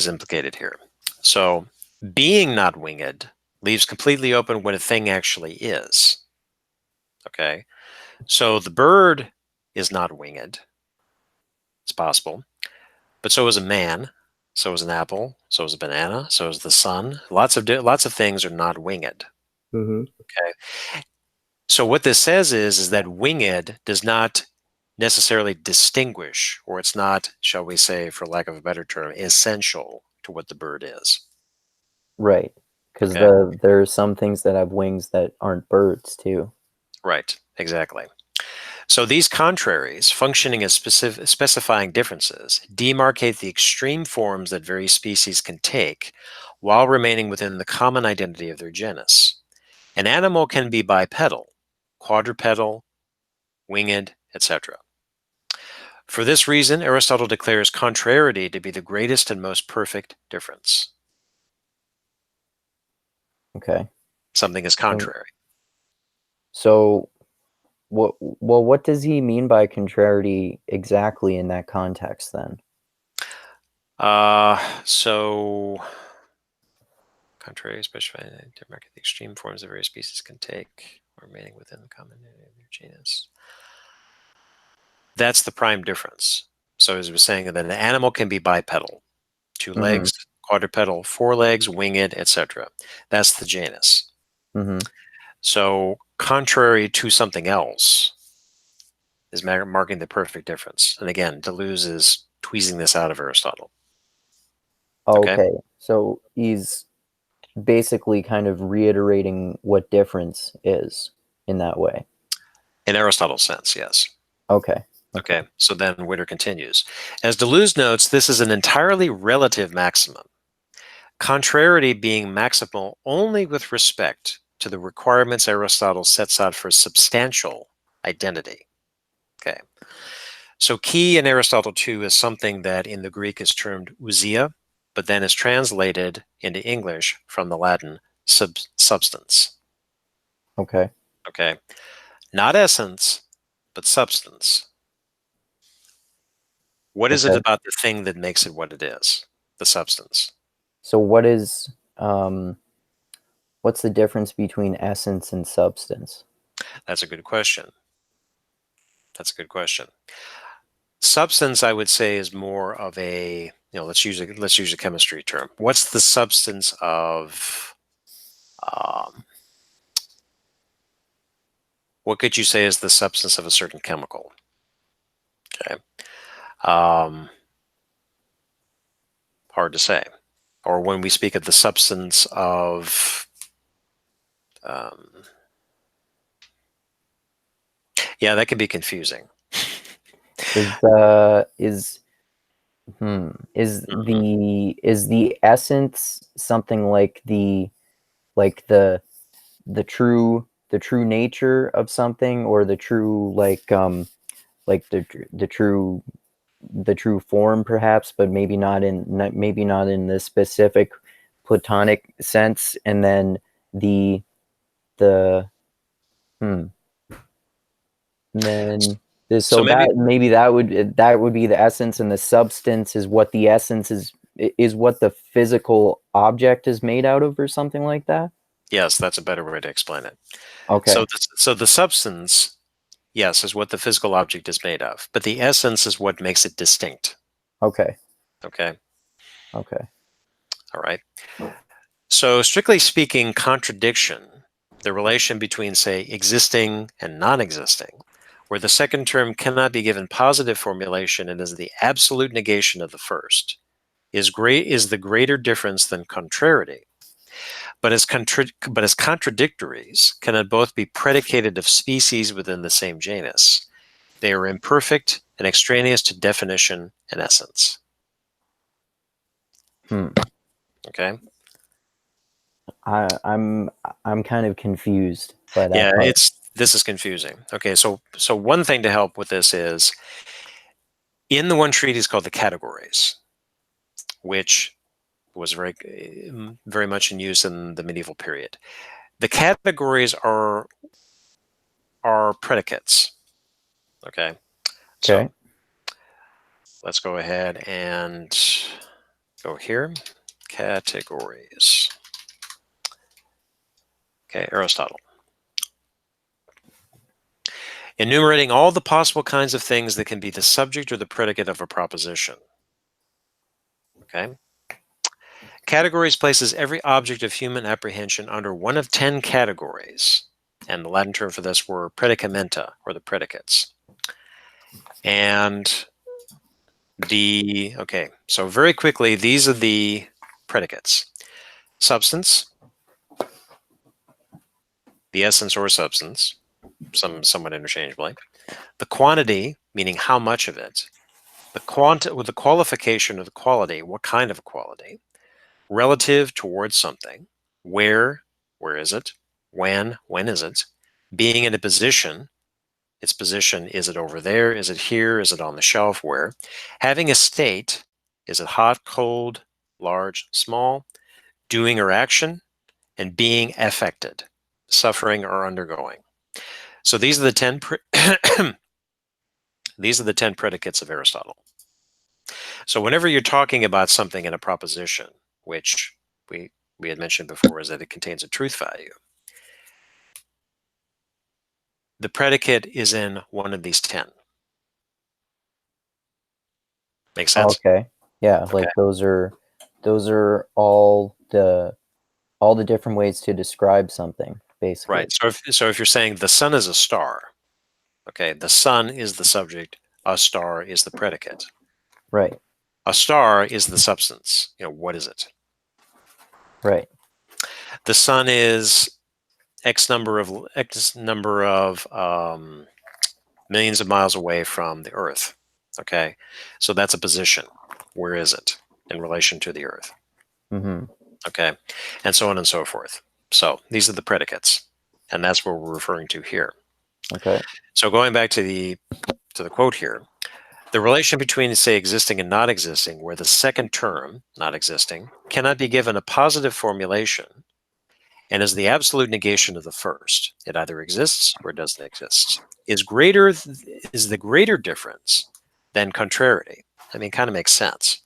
implicated here. So being not winged leaves completely open what a thing actually is. Okay. So the bird is not winged. It's possible. But so is a man. So is an apple. So is a banana. So is the sun. Lots of things are not winged. Mm-hmm. Okay. So what this says is that winged does not necessarily distinguish, or it's not, shall we say, for lack of a better term, essential to what the bird is. Right. Because Okay. there are some things that have wings that aren't birds too. Right. Exactly. So these contraries, functioning as specifying differences, demarcate the extreme forms that various species can take while remaining within the common identity of their genus. An animal can be bipedal, quadrupedal, winged, etc. For this reason, Aristotle declares contrariety to be the greatest and most perfect difference. Okay. Something is So, contrary. so what does he mean by contrariety exactly in that context then? So contrary, especially to market the extreme forms of various species can take, or remaining within the common unity of their genus. That's the prime difference. So as we were saying, that an animal can be bipedal, two Mm-hmm. legs, quadrupedal, four legs, winged, etc. That's the genus. Mm-hmm. So contrary to something else is marking the perfect difference. And again, Deleuze is tweezing this out of Aristotle. Okay, Okay. So he's basically kind of reiterating what difference is in that way. in Aristotle's sense, yes. Okay. Okay. Okay, so then Witter continues. As Deleuze notes, this is an entirely relative maximum, contrariety being maximal only with respect to the requirements Aristotle sets out for substantial identity. Okay, so key in Aristotle too is something that in the Greek is termed ousia, but then is translated into English from the Latin substance. Okay. Okay, not essence, but substance. What is it Okay. about the thing that makes it what it is? The substance. So what's the difference between essence and substance? That's a good question. That's a good question. Substance, I would say, is more of a, let's use a chemistry term. What's the substance of um, what could you say is the substance of a certain chemical? Okay, um, hard to say. Or when we speak of the substance of, um, yeah, that can be confusing. Is Mhm. is the essence something like the true nature of something, or the true like the true form perhaps, but maybe not in the specific Platonic sense, and then the hmm and then So so maybe, that would be the essence, and the substance is what the essence is what the physical object is made out of, or something like that. yes, that's a better way to explain it. Okay. So the substance, yes, is what the physical object is made of, but the essence is what makes it distinct. Okay. Okay, Okay. all right. So, strictly speaking, contradiction, the relation between, say, existing and non existing, where the second term cannot be given positive formulation and is the absolute negation of the first, is the greater difference than contrariety. But as contradictories cannot both be predicated of species within the same genus. They are imperfect and extraneous to definition and essence. Hmm. Okay? I'm kind of confused by that Yeah, part. this is confusing. Okay, so one thing to help with this is in the one treatise called the Categories, which was very much in use in the medieval period. The categories are predicates. Okay, so Okay. let's go ahead and go here. Categories. Okay, Aristotle. Enumerating all the possible kinds of things that can be the subject or the predicate of a proposition. Okay. Categories places every object of human apprehension under one of 10 categories. And the Latin term for this were predicamenta, or the predicates. And okay, so very quickly, these are the predicates. Substance, the essence or substance, somewhat interchangeably. The quantity, meaning how much of it. With the qualification of the quality, what kind of a quality. Relative towards something. Where is it? When is it? Being in a position, its position, is it over there? Is it here? Is it on the shelf? Where? Having a state, is it hot, cold, large, small? Doing or action, and being affected, suffering or undergoing. So these are the 10 these are the 10 predicates of Aristotle. So whenever you're talking about something in a proposition, which we had mentioned before is that it contains a truth value, the predicate is in one of these 10. Make sense? Okay. Yeah, Okay. like those are all the different ways to describe something, basically. Right. So if you're saying the sun is a star, okay, the sun is the subject, a star is the predicate. Right. A star is the substance. What is it? Right. The sun is X number of millions of miles away from the Earth. Okay, so that's a position. Where is it in relation to the Earth? Mm-hmm. Okay, and so on and so forth. So these are the predicates, and that's what we're referring to here. Okay. So going back to the quote here, the relation between, say, existing and not existing, where the second term, not existing, cannot be given a positive formulation and is the absolute negation of the first. It either exists or it doesn't exist. Is the greater difference than contrariety. I mean, kind of makes sense.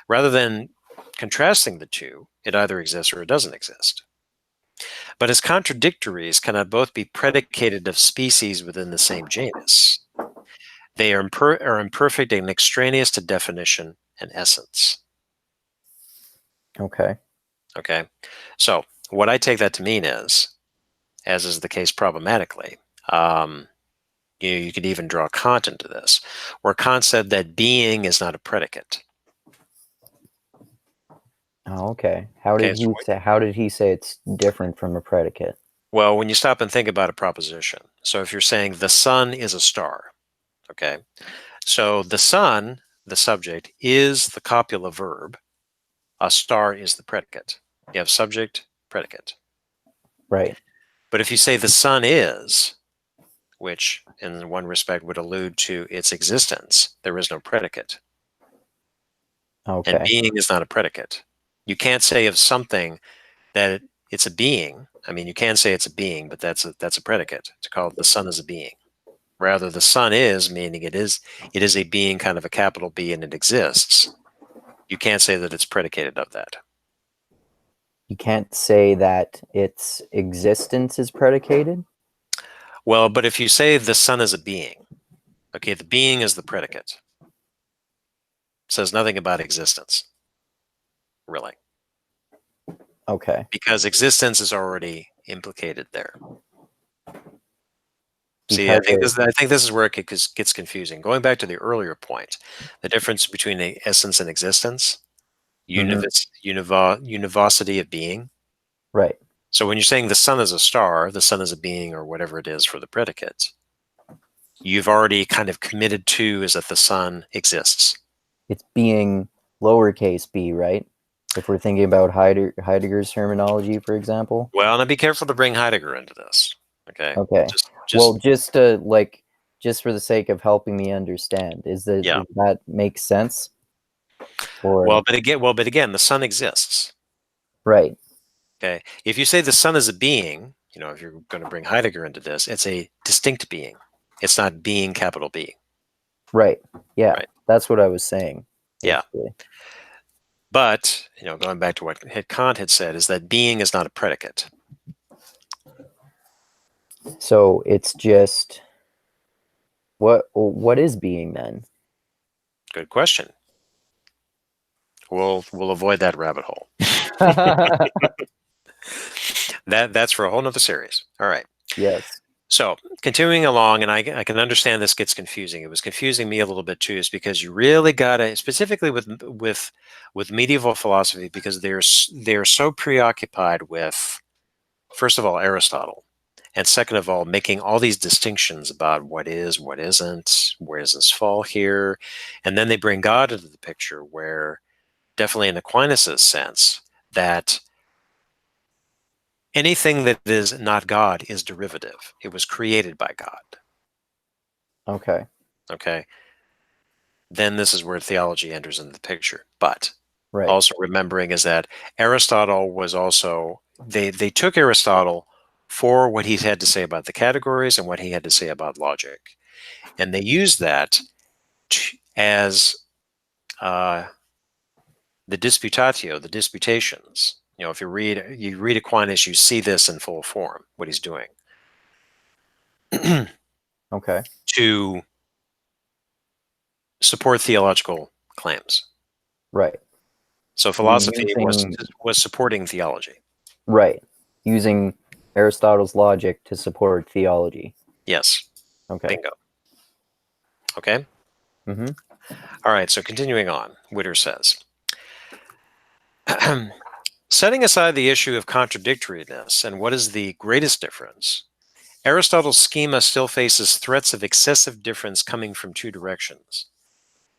Rather than contrasting the two, it either exists or it doesn't exist. But as contradictories cannot both be predicated of species within the same genus, they are imperfect and extraneous to definition and essence. Okay. Okay, so what I take that to mean is, as is the case problematically, you could even draw Kant into this, where Kant said that being is not a predicate. Oh, okay. How Okay, did he say it's different from a predicate? well, when you stop and think about a proposition, so if you're saying the sun is a star, okay, so the sun, the subject, is the copula verb, a star is the predicate. You have subject, predicate. Right. But if you say the sun is, which in one respect would allude to its existence, there is no predicate. And Okay. being is not a predicate. You can't say of something that it's a being. I mean, you can say it's a being, but that's a predicate. To call it the sun is a being. Rather, the sun is, meaning it is a being, kind of a capital B, and it exists. You can't say that it's predicated of that. You can't say that its existence is predicated? Well, but if you say the sun is a being, okay, the being is the predicate. It says nothing about existence, really, Okay. because existence is already implicated there. See, Because it I think this is where it gets confusing. Going back to the earlier point, the difference between essence and existence, Mhm. univocity of being. Right. So when you're saying the sun is a star, the sun is a being, or whatever it is for the predicate, you've already kind of committed to is that the sun exists. It's being lowercase b, right? If we're thinking about Heidegger's terminology, for example. Well, now be careful to bring Heidegger into this. Okay. Okay. Well, just just for the sake of helping me understand, does that make sense? Or well, but again, the sun exists. right. Okay. If you say the sun is a being, if you're going to bring Heidegger into this, it's a distinct being. It's not being capital B. Right. Yeah. Right. That's what I was saying. Yeah. Basically. But, going back to what Kant had said, is that being is not a predicate. So it's just what is being then? Good question. We'll avoid that rabbit hole. That's for a whole nother series. All right. Yes. So continuing along, and I can understand this gets confusing. It was confusing me a little bit too, is because you really gotta, specifically with medieval philosophy, because they're so preoccupied with, first of all, Aristotle, and second of all, making all these distinctions about what is, what isn't, where does this fall here, and then they bring God into the picture, where definitely in Aquinas' sense that anything that is not God is derivative. It was created by God. Okay. Okay. Then this is where theology enters into the picture. But Right. also remembering is that Aristotle was also, they took Aristotle for what he had to say about the categories and what he had to say about logic. And they used that as the disputatio, the disputations. If you read Aquinas, you see this in full form, what he's doing. Okay. To support theological claims. Right. So philosophy was supporting theology. Right. Using Aristotle's logic to support theology. Yes. Okay. Bingo. Okay. Mm-hmm. All right. So continuing on, Witter says, setting aside the issue of contradictoriness and what is the greatest difference, Aristotle's schema still faces threats of excessive difference coming from two directions.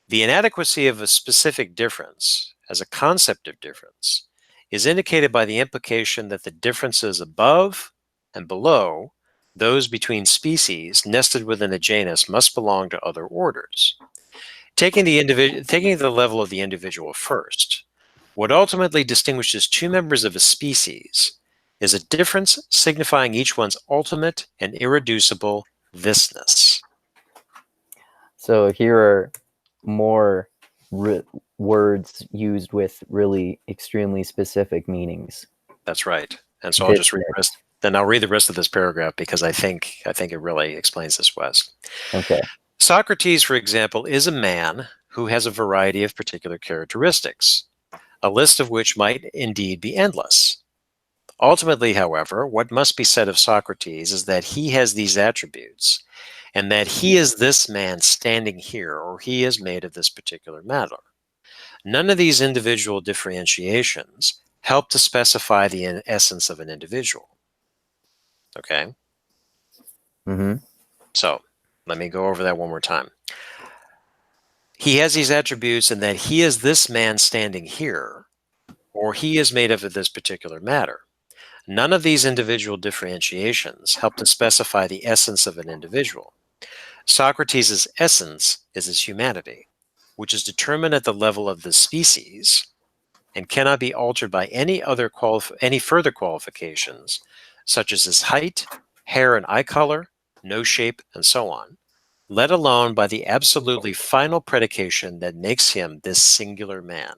The inadequacy of a specific difference, as a concept of difference, is indicated by the implication that the differences above and below, those between species nested within a genus, must belong to other orders. Taking the level of the individual first, what ultimately distinguishes two members of a species is a difference signifying each one's ultimate and irreducible thisness. So here are more words used with really extremely specific meanings. That's right. And so I'll just read the rest. Then I'll read the rest of this paragraph because I think it really explains this, Wes. Okay. Socrates, for example, is a man who has a variety of particular characteristics, a list of which might indeed be endless. Ultimately, however, what must be said of Socrates is that he has these attributes, and that he is this man standing here, or he is made of this particular matter. None of these individual differentiations help to specify the essence of an individual. Okay? Mm-hmm. So, let me go over that one more time. He has these attributes, and that he is this man standing here, or he is made of this particular matter. None of these individual differentiations help to specify the essence of an individual. Socrates' essence is his humanity, which is determined at the level of the species and cannot be altered by any further qualifications, such as his height, hair and eye color, nose shape, and so on, let alone by the absolutely final predication that makes him this singular man.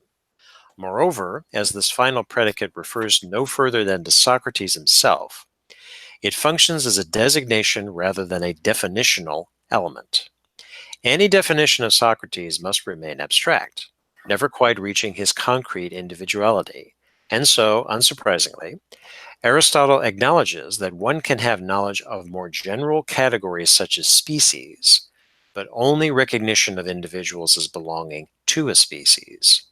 Moreover, as this final predicate refers no further than to Socrates himself, it functions as a designation rather than a definitional element. Any definition of Socrates must remain abstract, never quite reaching his concrete individuality. And so, unsurprisingly, Aristotle acknowledges that one can have knowledge of more general categories such as species, but only recognition of individuals as belonging to a species.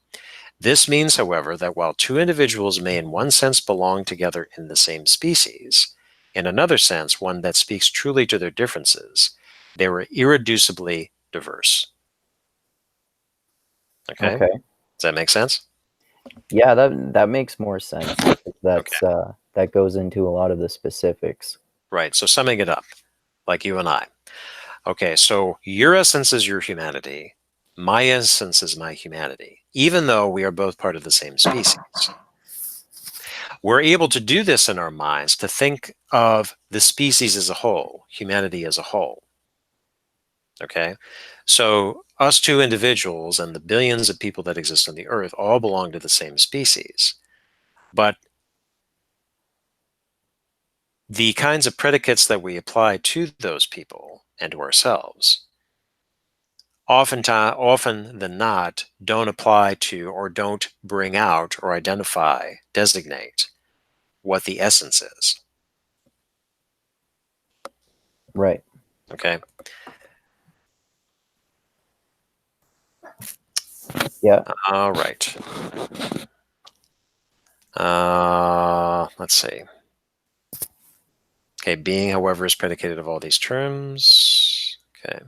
This means, however, that while two individuals may in one sense belong together in the same species, in another sense, one that speaks truly to their differences, they were irreducibly diverse. Okay? Okay. Does that make sense? Yeah, that makes more sense. Okay, That goes into a lot of the specifics. right. So summing it up, like you and I. Okay, so your essence is your humanity. My essence is my humanity, even though we are both part of the same species. We're able to do this in our minds to think of the species as a whole, humanity as a whole. Okay, so us two individuals and the billions of people that exist on the earth all belong to the same species. But the kinds of predicates that we apply to those people and to ourselves often than not don't apply to or don't bring out or identify, designate what the essence is. Right. Okay. Yeah. All right. Let's see. Okay, being, however, is predicated of all these terms. Okay.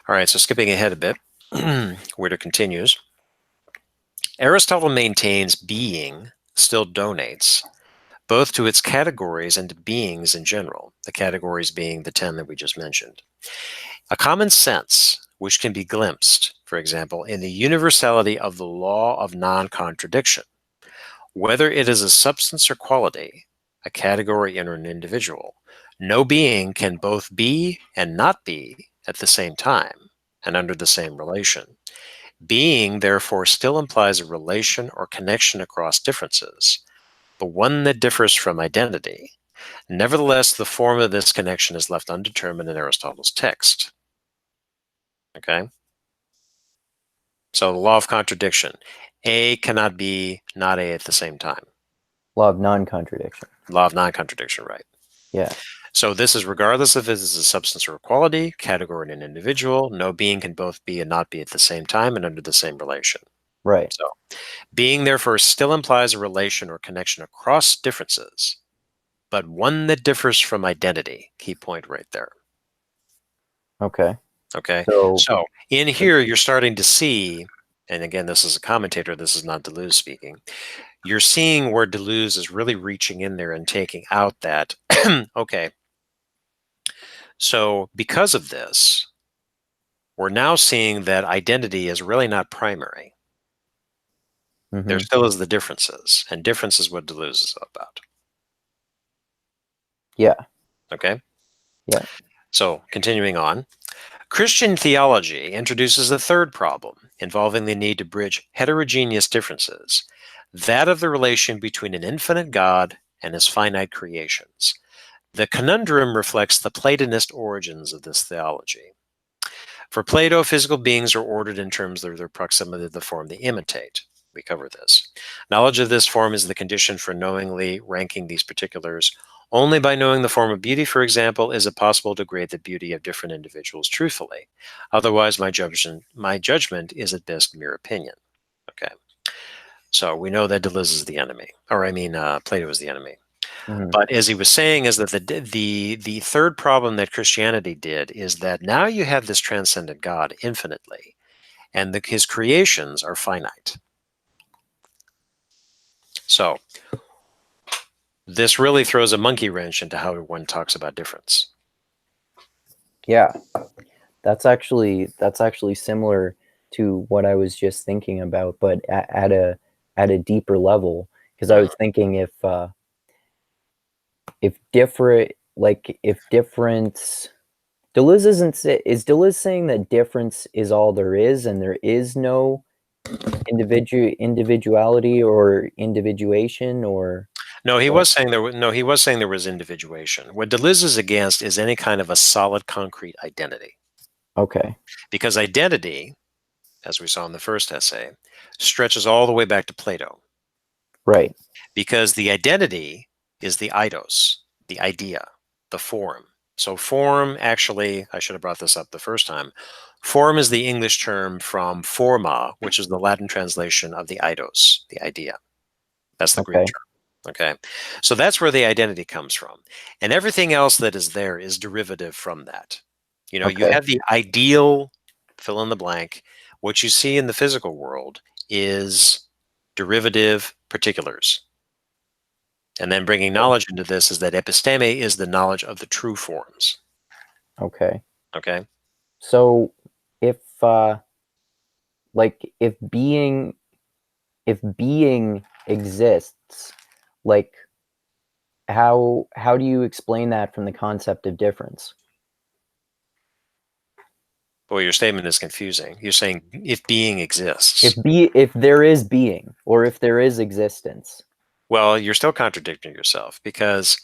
All right, so skipping ahead a bit, where it continues. Aristotle maintains being still donates both to its categories and to beings in general, the categories being the 10 that we just mentioned. A common sense, which can be glimpsed, for example, in the universality of the law of non contradiction, whether it is a substance or quality, a category or an individual. No being can both be and not be at the same time and under the same relation. Being, therefore, still implies a relation or connection across differences, but one that differs from identity. Nevertheless, the form of this connection is left undetermined in Aristotle's text. Okay? So the law of contradiction. A cannot be not A at the same time. Law of non-contradiction. Law of non-contradiction, right? Yeah. So this is regardless if it is a substance or a quality, category, and an individual. No being can both be and not be at the same time and under the same relation. Right. So being, therefore, still implies a relation or connection across differences, but one that differs from identity. Key point right there. Okay. Okay. So, So in here, you're starting to see, and again, this is a commentator, this is not Deleuze speaking. You're seeing where Deleuze is really reaching in there and taking out that, okay, so because of this, we're now seeing that identity is really not primary. There mhm. still is the differences, and difference is what Deleuze is about. Yeah. Okay. Yeah. So continuing on, Christian theology introduces a third problem involving the need to bridge heterogeneous differences, that of the relation between an infinite God and his finite creations. The conundrum reflects the Platonist origins of this theology. For Plato, physical beings are ordered in terms of their proximity to the form they imitate. We cover this. Knowledge of this form is the condition for knowingly ranking these particulars. Only by knowing the form of beauty, for example, is it possible to grade the beauty of different individuals truthfully. Otherwise, my judgment is at best mere opinion. Okay. So we know that Deleuze is the enemy, or I mean, Plato is the enemy. Mhm. But as he was saying, is that the third problem that Christianity did is that now you have this transcendent God infinitely, and his creations are finite. So this really throws a monkey wrench into how one talks about difference. Yeah. That's actually similar to what I was just thinking about, but at a deeper level. Because I Mhm. was thinking if different, like if difference, Deleuze is Deleuze saying that difference is all there is, and there is no individuality or individuation, or No, he what? was saying he was saying there was individuation. What Deleuze is against is any kind of a solid, concrete identity, Okay. because identity, as we saw in the first essay, stretches all the way back to Plato. Right. Because the identity is the eidos, the idea, the form. So, form actually, I should have brought this up the first time. Form is the English term from forma, which is the Latin translation of the eidos, the idea. That's the Greek Okay. term. Okay. So, that's where the identity comes from. And everything else that is there is derivative from that. You know, you Okay. have the ideal, fill in the blank, what you see in the physical world is derivative particulars. And then bringing knowledge into this is that episteme is the knowledge of the true forms. Okay. Okay. So if like if being exists, like how do you explain that from the concept of difference? Boy, your statement is confusing. You're saying if being exists. If there is being, or if there is existence. Well, you're still contradicting yourself, because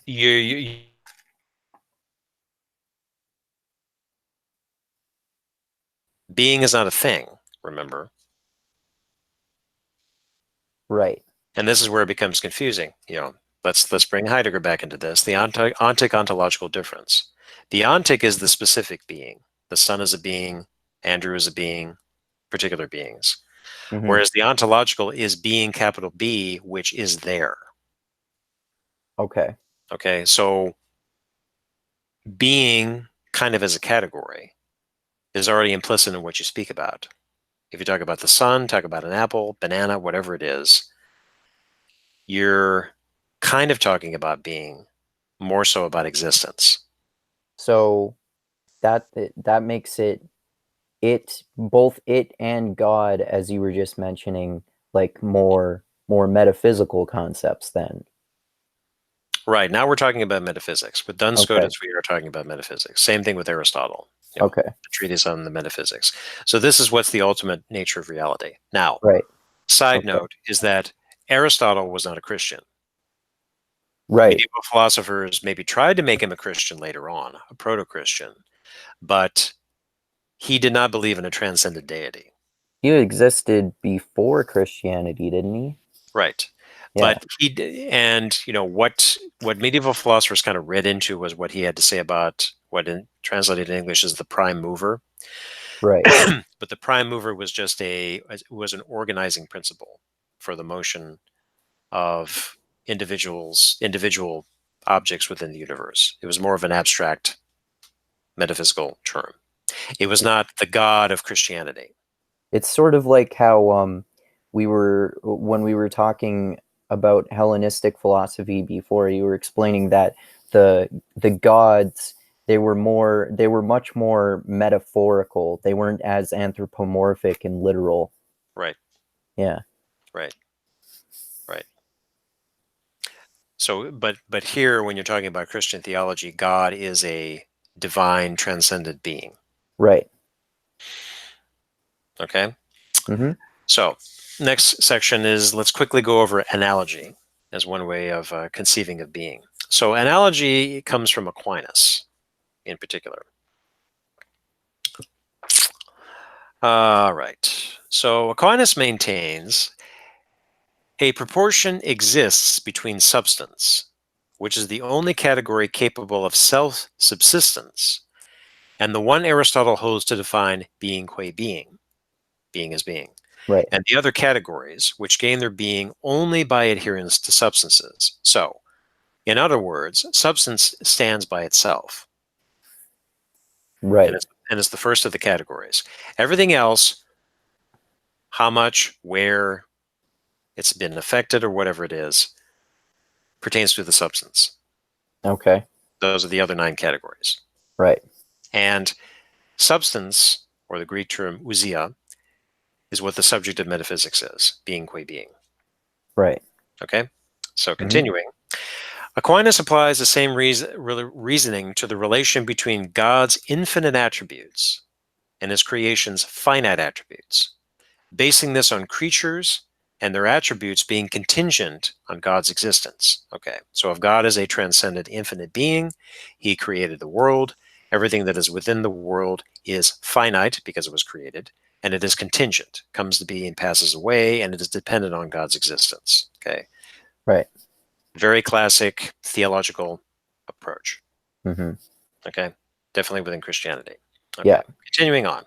you being is not a thing, remember? Right. And this is where it becomes confusing. Let's bring Heidegger back into this. The ontic ontological difference. The ontic is the specific being. The sun is a being. Andrew is a being. Particular beings. Mm-hmm. Whereas the ontological is being, capital B, which is there. Okay. Okay. So being, kind of as a category, is already implicit in what you speak about. If you talk about the sun, talk about an apple, banana, whatever it is, you're kind of talking about being, more so about existence. So that makes both it and God, as you were just mentioning, like more metaphysical concepts then. Right. Now we're talking about metaphysics. With Duns Okay. Scotus, we are talking about metaphysics. Same thing with Aristotle. Okay. The treatise on the metaphysics. So this is what's the ultimate nature of reality. Now, Right. side Okay. note is that Aristotle was not a Christian. Right. Medieval philosophers maybe tried to make him a Christian later on, a proto-Christian, but he did not believe in a transcendent deity. He existed before Christianity, didn't he? Right. Yeah. But what medieval philosophers kind of read into was what he had to say about translated in English is the prime mover. Right. But the prime mover was just an organizing principle for the motion of individual objects within the universe. It was more of an abstract metaphysical term. It was not the God of Christianity. It's sort of like how when we were talking about Hellenistic philosophy before, you were explaining that the gods, they were much more metaphorical. They weren't as anthropomorphic and literal. Right. Yeah. Right. Right. So, but here, when you're talking about Christian theology, God is a divine, transcendent being. Right. Okay. Mm-hmm. So, next section is, let's quickly go over analogy as one way of conceiving of being. So, analogy comes from Aquinas, in particular. All right. So, Aquinas maintains a proportion exists between substance, which is the only category capable of self-subsistence, and the one Aristotle holds to define being qua being, being as being, Right. and the other categories, which gain their being only by adherence to substances. So, in other words, substance stands by itself. Right. And it's the first of the categories. Everything else, how much, where it's been affected, or whatever it is, pertains to the substance. Okay. Those are the other 9 categories. Right. And substance, or the Greek term ousia, is what the subject of metaphysics is, being qua being. Right. Okay? So continuing, Aquinas applies the same reasoning to the relation between God's infinite attributes and his creation's finite attributes, basing this on creatures and their attributes being contingent on God's existence. Okay, so if God is a transcendent infinite being, he created the world. Everything that is within the world is finite because it was created, and it is contingent, comes to be and passes away, and it is dependent on God's existence. Okay. Right. Very classic theological approach. Mm-hmm. Okay. Definitely within Christianity. Okay. Yeah. Continuing on.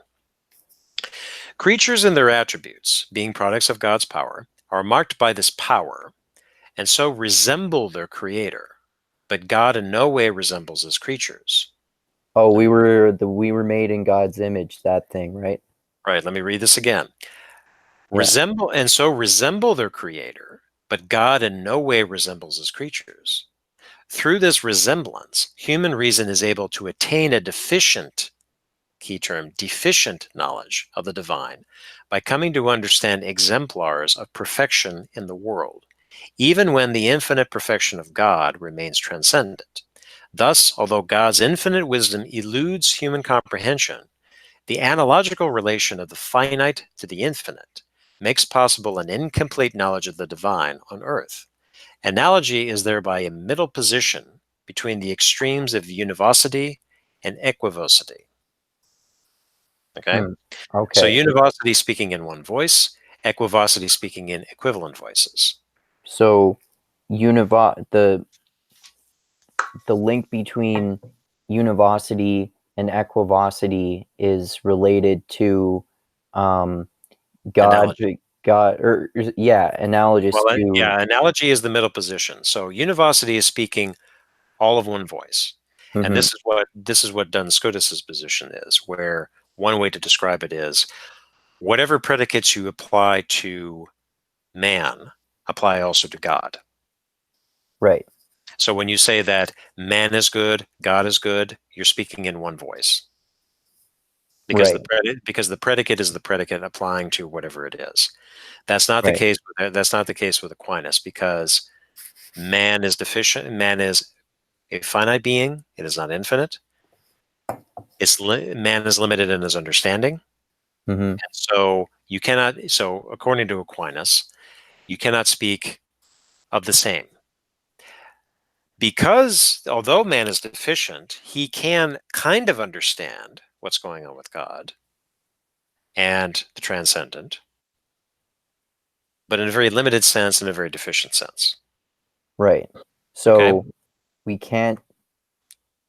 Creatures and their attributes, being products of God's power, are marked by this power and so resemble their creator. But God in no way resembles his creatures. Oh, we were made in God's image, that thing, right? Right, let me read this again. Yeah. Resemble their creator, but God in no way resembles his creatures. Through this resemblance, human reason is able to attain a deficient, key term, deficient knowledge of the divine by coming to understand exemplars of perfection in the world, even when the infinite perfection of God remains transcendent. Thus, although God's infinite wisdom eludes human comprehension, the analogical relation of the finite to the infinite makes possible an incomplete knowledge of the divine on earth. Analogy is thereby a middle position between the extremes of univocity and equivocity. Okay? So Okay. univocity speaking in one voice, equivocity speaking in equivalent voices. So the link between univocity and equivocity is related to um, God, Analogy. or yeah, analogous Well, to. yeah, analogy is the middle position. So univocity is speaking all of one voice. And Mhm. this is what Duns Scotus's position is, where one way to describe it is whatever predicates you apply to man apply also to God. Right. So when you say that man is good, God is good, you're speaking in one voice Right. because the predicate is the predicate applying to whatever it is. That's not the Right. case. That's not the case with Aquinas because man is deficient. Man is a finite being. It is not infinite. Man is limited in his understanding. Mhm. So you cannot. So according to Aquinas, you cannot speak of the same because although man is deficient, he can kind of understand what's going on with God and the transcendent, but in a very limited sense, in a very deficient sense. Right. Okay. So we can't.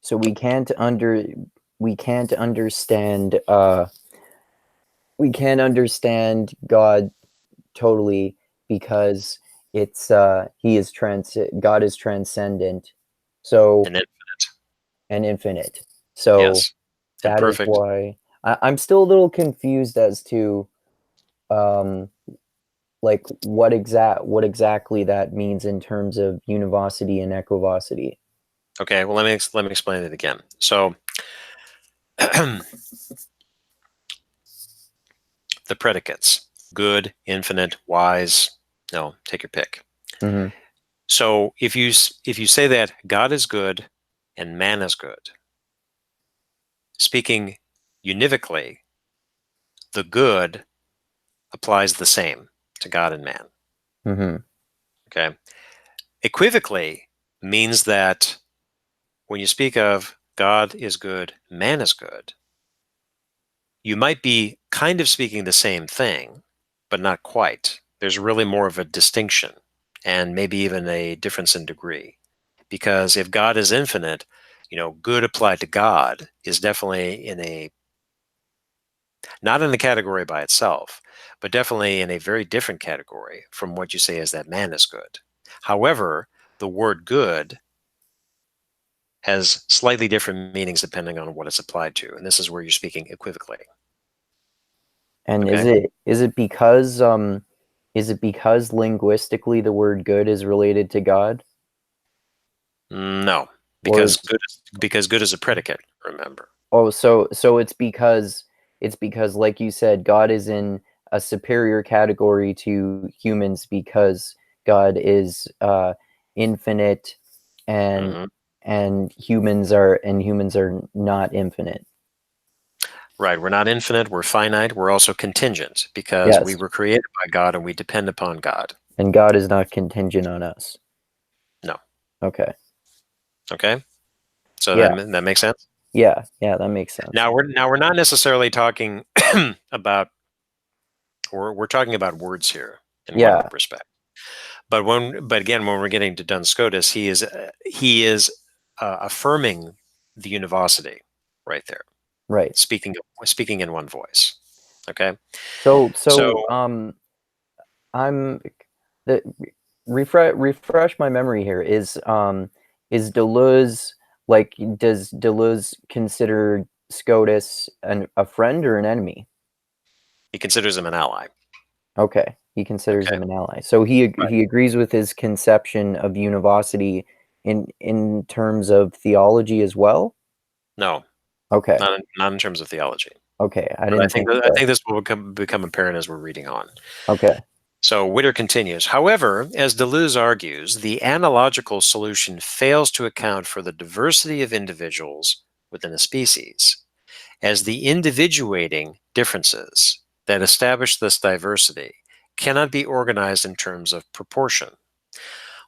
So We can't understand. We can't understand God totally because God is transcendent. So And then and infinite. So yes, and that is perfect. why I'm still a little confused as to um, like what exactly that means in terms of univocity and equivocity. Okay. Well, let me explain it again. So the predicates: good, infinite, wise. No, take your pick. Hmm. So if you say that God is good and man is good, speaking univocally, the good applies the same to God and man. Hmm. Okay. Equivocally means that when you speak of God is good, man is good, you might be kind of speaking the same thing, but not quite. There's really more of a distinction and maybe even a difference in degree. Because if God is infinite, good applied to God is definitely not in the category by itself, but definitely in a very different category from what you say is that man is good. However, the word good has slightly different meanings depending on what it's applied to. And this is where you're speaking equivocally. And Okay. is it because linguistically the word good is related to God, No, or because good is a predicate, remember. so it's because like you said, God is in a superior category to humans because God is infinite, and Hmm. humans are not infinite. Right. We're not infinite, we're finite, we're also contingent because we Yes, were created by God and we depend upon God. and God is not contingent on us. No. Okay. Okay. So Yeah. that makes sense. Yeah, that makes sense. Now we're not necessarily talking about we're talking about words here in one Yeah, respect. But again, when we're getting to Duns Scotus, he is affirming the univocity right there, right. speaking in one voice. Okay, So so I'm the refresh my memory here. Is Deleuze, like, does Deleuze consider Scotus a friend or an enemy? He considers him an ally. Okay, he considers Okay. him an ally. So Right. he agrees with his conception of univocity in terms of theology as well? No, Okay. not in terms of theology. Okay, I But didn't think I so. think this will become apparent as we're reading on. Okay. So Witter continues. However, as Deleuze argues, the analogical solution fails to account for the diversity of individuals within a species, as the individuating differences that establish this diversity cannot be organized in terms of proportion.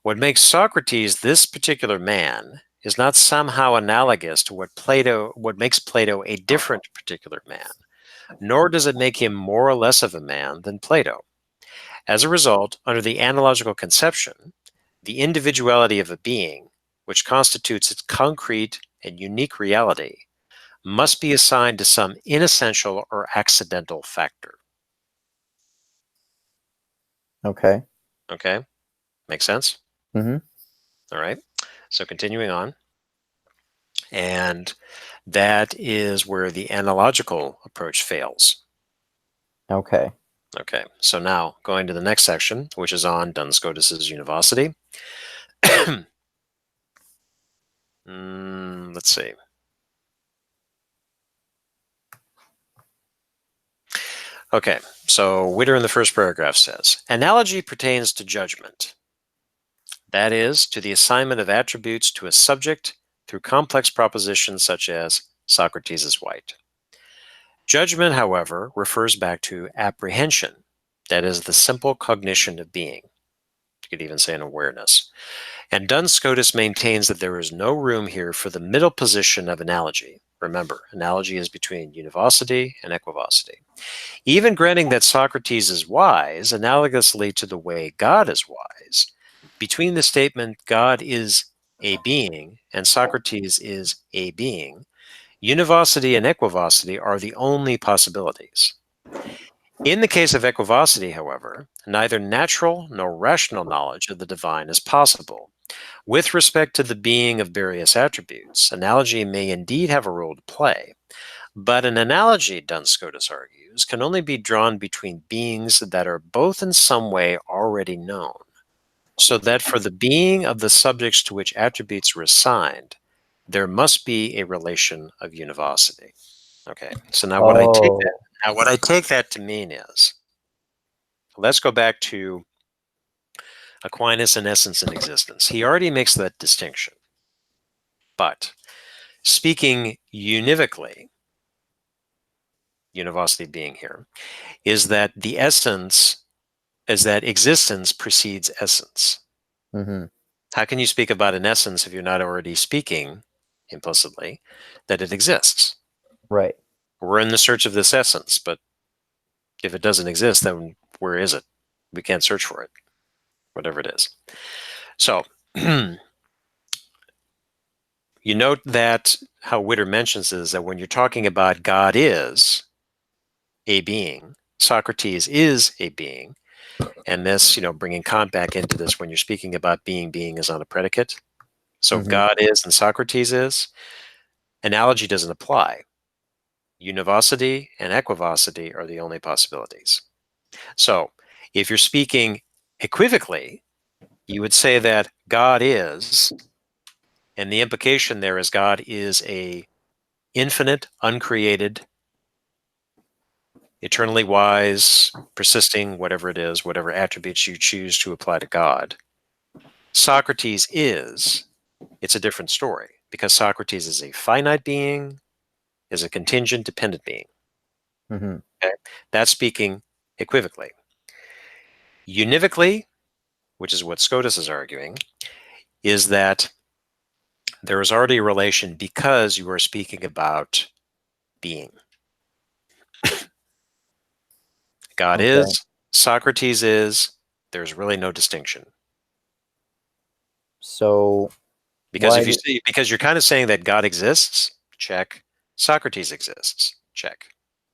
What makes Socrates this particular man is not somehow analogous to what makes Plato a different particular man, nor does it make him more or less of a man than Plato. As a result, under the analogical conception, the individuality of a being, which constitutes its concrete and unique reality, must be assigned to some inessential or accidental factor. Okay. Okay? Make sense? Mm-hmm. All right. So continuing on. And that is where the analogical approach fails. Okay. Okay. So now going to the next section, which is on Duns Scotus's Univocity. Let's see. Okay, so Witter in the first paragraph says, analogy pertains to judgment. That is, to the assignment of attributes to a subject through complex propositions such as Socrates is white. Judgment, however, refers back to apprehension, that is, the simple cognition of being. You could even say an awareness. And Duns Scotus maintains that there is no room here for the middle position of analogy. Remember, analogy is between univocity and equivocity. Even granting that Socrates is wise, analogously to the way God is wise, between the statement God is a being and Socrates is a being, univocity and equivocity are the only possibilities. In the case of equivocity, however, neither natural nor rational knowledge of the divine is possible. With respect to the being of various attributes, analogy may indeed have a role to play, but an analogy, Duns Scotus argues, can only be drawn between beings that are both in some way already known, so that for the being of the subjects to which attributes are assigned, there must be a relation of univocity. Okay, so Oh, what I take that to mean is, let's go back to Aquinas and essence and existence. He already makes that distinction, but speaking univocally, univocity being here, is that the essence is that existence precedes essence. mm-hmm. How can you speak about an essence if you're not already speaking implicitly that it exists? Right. We're in the search of this essence, but if it doesn't exist, then where is it? We can't search for it, whatever it is. So, you note that how Witter mentions is that when you're talking about God is a being, Socrates is a being, and this, bringing Kant back into this when you're speaking about being is on a predicate. So if Mm-hmm. God is and Socrates is, analogy doesn't apply. Univocity and equivocity are the only possibilities. So if you're speaking equivocally, you would say that God is, and the implication there is God is a infinite, uncreated, eternally wise, persisting, whatever it is, whatever attributes you choose to apply to God. Socrates is, it's a different story because Socrates is a finite being, is a contingent dependent being. Mm-hmm. Okay? That's speaking equivocally. Univocally, which is what Scotus is arguing, is that there is already a relation because you are speaking about being. God Okay. is, Socrates is, there's really no distinction. So Because why if you do see, because you're kind of saying that God exists, check. Socrates exists, check.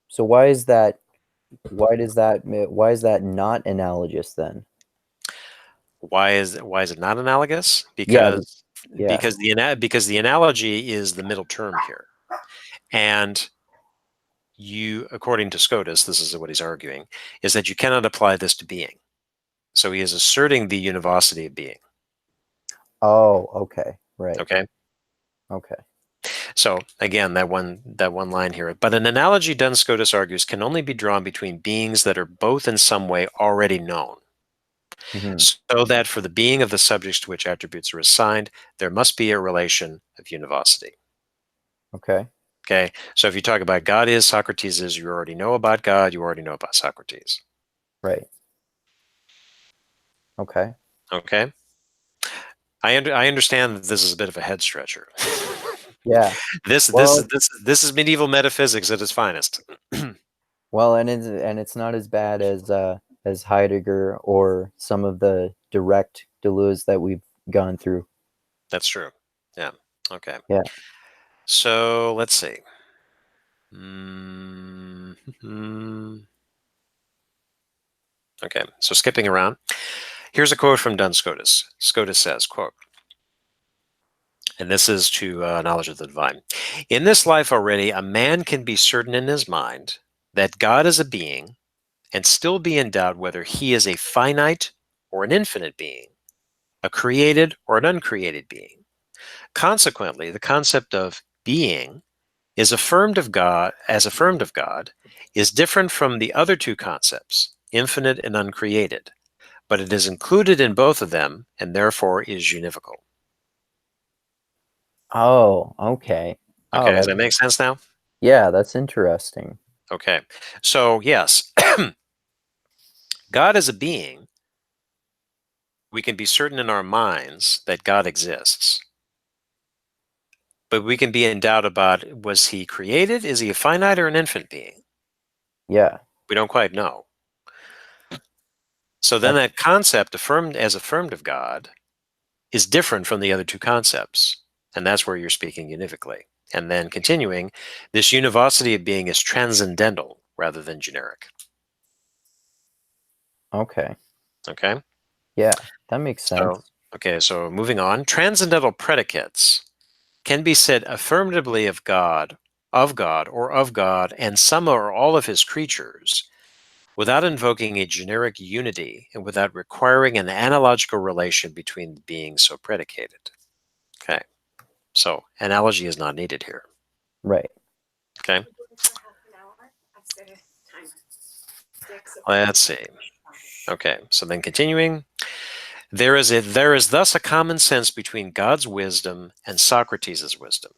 so why is that why is that not analogous then? Why is it not analogous? Yeah, yeah. Because the analogy is the middle term here, and according to Scotus, this is what he's arguing, is that you cannot apply this to being. So he is asserting the univocity of being. Oh, okay. Right. Okay. Okay. So again, that one line here. But an analogy, Duns Scotus argues, can only be drawn between beings that are both in some way already known. Hmm. So that for the being of the subjects to which attributes are assigned, there must be a relation of univocity. Okay. Okay. So if you talk about God is, Socrates is, you already know about God, you already know about Socrates. Right. Okay. Okay. I understand that this is a bit of a head stretcher. Yeah. This Well, is medieval metaphysics at its finest. well, and it's not as bad as Heidegger or some of the direct Deleuze that we've gone through. That's true. Yeah. Okay. Yeah. So let's see. Mm-hmm. Okay. So skipping around. Here's a quote from Duns Scotus. Scotus says, quote, and this is to knowledge of the divine. In this life already, a man can be certain in his mind that God is a being and still be in doubt whether he is a finite or an infinite being, a created or an uncreated being. Consequently, the concept of being is affirmed of God is different from the other two concepts, infinite and uncreated, but it is included in both of them and therefore is univocal. Oh, okay. Oh, Okay, does that, that make sense now? yeah, that's interesting. Okay, so yes, God is a being. We can be certain in our minds that God exists, but we can be in doubt about, was he created? Is he a finite or an infinite being? Yeah, We don't quite know. So then that's that concept affirmed of God is different from the other two concepts. And that's where you're speaking univocally. And then continuing, this univocity of being is transcendental rather than generic. okay. Okay? Yeah, that makes So, sense. okay, so moving on. Transcendental predicates can be said affirmatively or of God, and some or all of his creatures, without invoking a generic unity and without requiring an analogical relation between the beings so predicated. Okay, so analogy is not needed here. Right. Okay, let's see. Okay, so then continuing, there is thus a common sense between God's wisdom and Socrates' wisdom.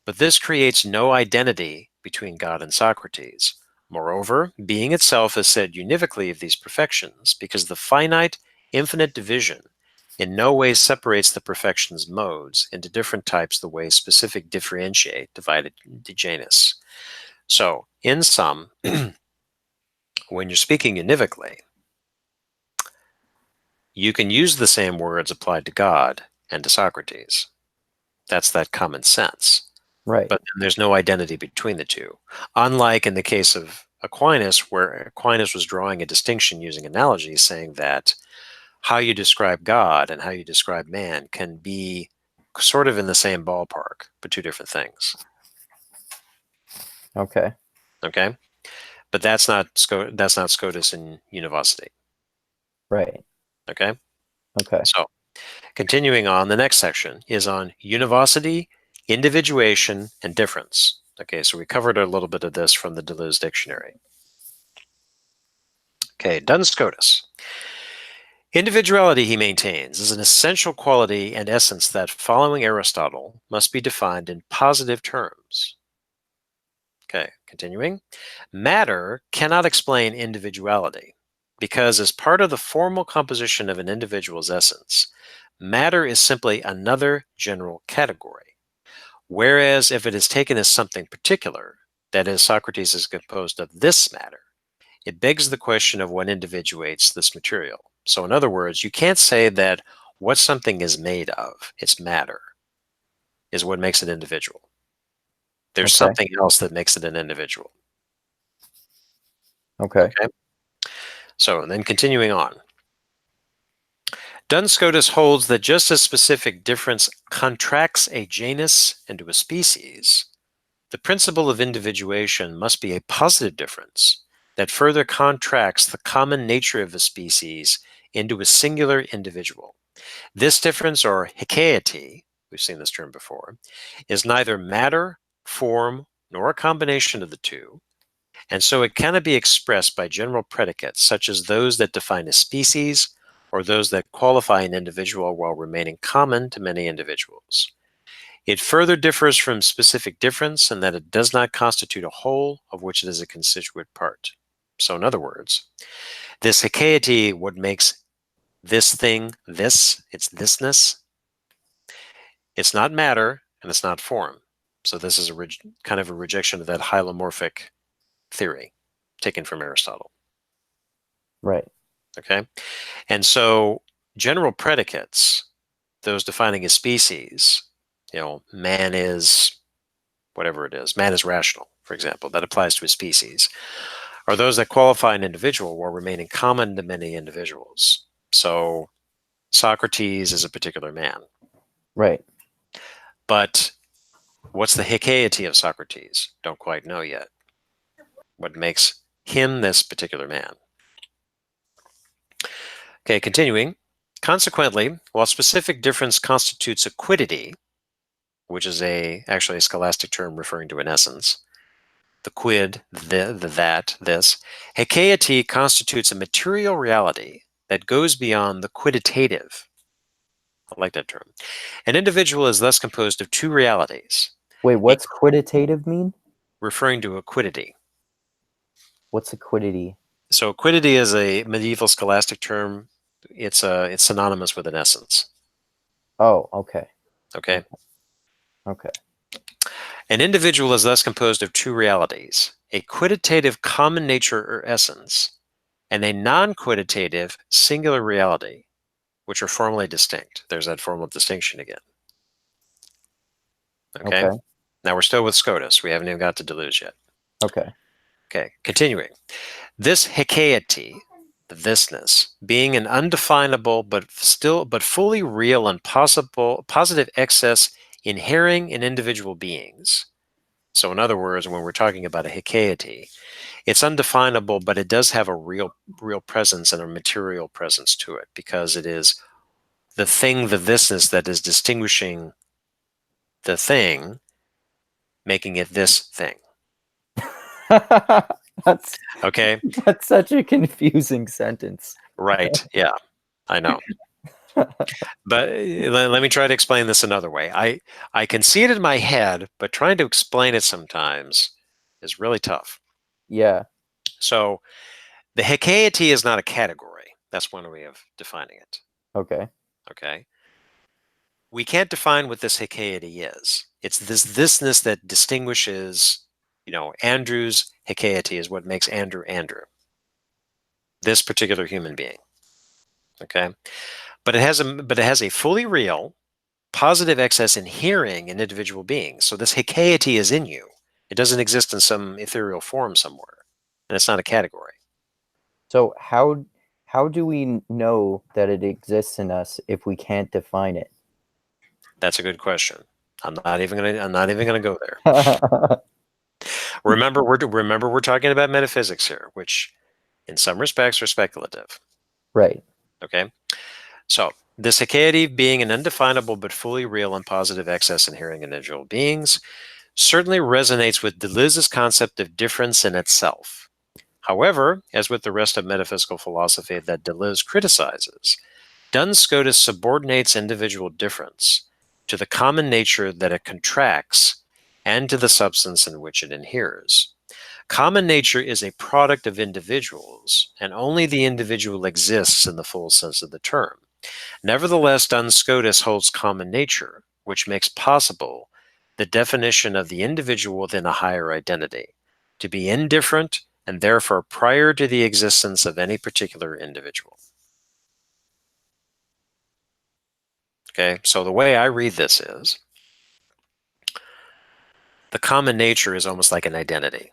But this creates no identity between God and Socrates. Moreover, being itself is said univocally of these perfections, because the finite, infinite division in no way separates the perfection's modes into different types the way specific differentiate divided de genus. So, in sum, when you're speaking univocally, you can use the same words applied to God and to Socrates. That's that common sense. Right. But there's no identity between the two. Unlike in the case of Aquinas, where Aquinas was drawing a distinction using analogy, saying that how you describe God and how you describe man can be sort of in the same ballpark, but two different things. Okay. Okay, but that's not Scotus in Univocity. Right. Okay, Okay. so continuing on, the next section is on univocity, individuation, and difference. Okay, so we covered a little bit of this from the Deleuze dictionary. Okay, Duns Scotus. Individuality, he maintains, is an essential quality and essence that, following Aristotle, must be defined in positive terms. Okay, continuing. Matter cannot explain individuality because, as part of the formal composition of an individual's essence, matter is simply another general category. Whereas, if it is taken as something particular, that is, Socrates is composed of this matter, it begs the question of what individuates this material. So, in other words, you can't say that what something is made of, its matter, is what makes it individual. There's Okay. something else that makes it an individual. Okay. Okay. So, then continuing on. Duns Scotus holds that just as specific difference contracts a genus into a species, The principle of individuation must be a positive difference that further contracts the common nature of a species into a singular individual. This difference, or hikaiety, we've seen this term before, is neither matter, form, nor a combination of the two, and so it cannot be expressed by general predicates such as those that define a species or those that qualify an individual while remaining common to many individuals. It further differs from specific difference in that it does not constitute a whole of which it is a constituent part. So in other words, this hikaiety, what makes this thing this, its thisness, it's not matter and it's not form. So this is a kind of a rejection of that hylomorphic theory taken from Aristotle. Right. Okay. And so general predicates, those defining a species, man is whatever it is, man is rational, for example, that applies to a species, are those that qualify an individual while remaining common to many individuals. So Socrates is a particular man. Right. But what's the hikaiety of Socrates? Don't quite know yet. What makes him this particular man? Okay, continuing. Consequently, while specific difference constitutes a quiddity, which is actually a scholastic term referring to an essence, the quid, the that, this, hikaiety constitutes a material reality that goes beyond the quiditative. I like that term. An individual is thus composed of two realities. Wait, what's quiditative mean? Referring to a quiddity. What's a quiddity? So quiddity is a medieval scholastic term. It's synonymous with an essence. Oh, okay. Okay. Okay. An individual is thus composed of two realities, a quiditative common nature or essence, and a non-quiditative singular reality, which are formally distinct. There's that formal distinction again. Okay. Now we're still with Scotus. We haven't even got to Deleuze yet. Okay. Okay. Continuing. This hikaiety, the thisness, being an undefinable but fully real and positive excess inhering in individual beings. So in other words, when we're talking about a hikaiety, it's undefinable, but it does have a real presence and a material presence to it, because it is the thing, the thisness, that is distinguishing the thing, making it this thing. That's okay. That's such a confusing sentence. Right. Yeah, I know. But let me try to explain this another way. I can see it in my head, but trying to explain it sometimes is really tough. Yeah. So the hikaiety is not a category. That's one way of defining it. Okay. Okay. We can't define what this hikaiety is. It's this thisness that distinguishes, Andrew's hikaiety is what makes Andrew Andrew. This particular human being. Okay. But it has a fully real, positive excess inhering in individual beings. So this hikaiety is in you. It doesn't exist in some ethereal form somewhere. And it's not a category. So how do we know that it exists in us if we can't define it? That's a good question. I'm not even gonna go there. Remember, we're talking about metaphysics here, which in some respects are speculative. Right. Okay. So this hikaiety being an undefinable but fully real and positive excess inhering in individual beings certainly resonates with Deleuze's concept of difference in itself. However, as with the rest of metaphysical philosophy that Deleuze criticizes, Duns Scotus subordinates individual difference to the common nature that it contracts and to the substance in which it inheres. Common nature is a product of individuals, and only the individual exists in the full sense of the term. Nevertheless, Duns Scotus holds common nature, which makes possible the definition of the individual within a higher identity, to be indifferent and therefore prior to the existence of any particular individual. Okay, so the way I read this is, the common nature is almost like an identity.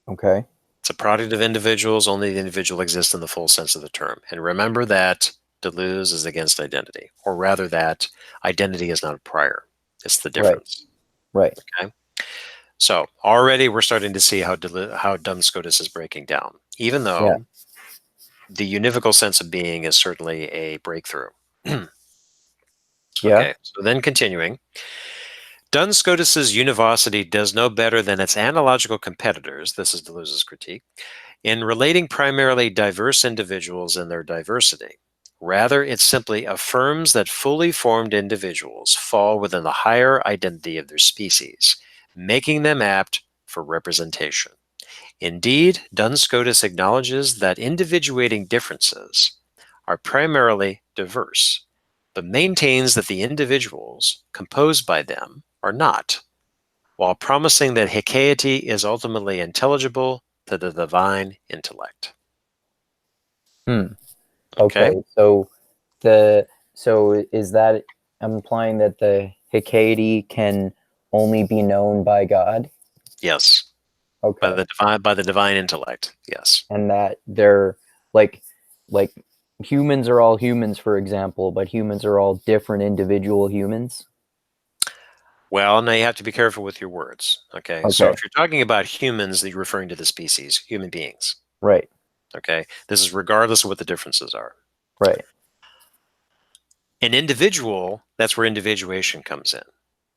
Okay. It's a product of individuals, only the individual exists in the full sense of the term. And remember that Deleuze is against identity, or rather that identity is not a prior. It's the difference. Right. Okay. So already we're starting to see how Duns Scotus is breaking down, even Yeah. though the univocal sense of being is certainly a breakthrough. Yeah. Okay, so then continuing, Duns Scotus's Univocity does no better than its analogical competitors, this is Deleuze's critique, in relating primarily diverse individuals and their diversity. Rather, it simply affirms that fully formed individuals fall within the higher identity of their species, making them apt for representation. Indeed, Duns Scotus acknowledges that individuating differences are primarily diverse, but maintains that the individuals composed by them are not, while promising that Hecate is ultimately intelligible to the divine intellect. Hmm. Okay? Okay. So is that implying that the Hecate can only be known by God? Yes. Okay. By the divine intellect. Yes. And that they're like like humans are all humans, for example, but humans are all different individual humans. Well, now you have to be careful with your words. Okay. So Okay. if you're talking about humans, you're referring to the species, human beings. Right. Okay. This is regardless of what the differences are. Right. An individual, that's where individuation comes in.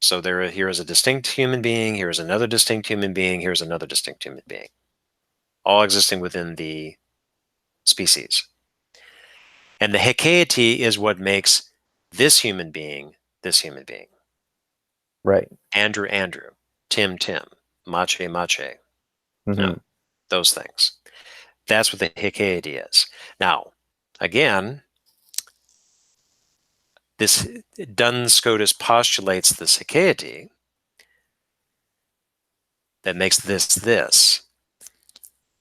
So here is a distinct human being, here is another distinct human being, here's another distinct human being, all existing within the species. And the Hecate is what makes this human being this human being. Right. Andrew, Andrew, Tim, Tim, Mache, Mache. Hmm. No, those things. That's what the Hecate is. Now, again, this Duns Scotus postulates this Hecate that makes this,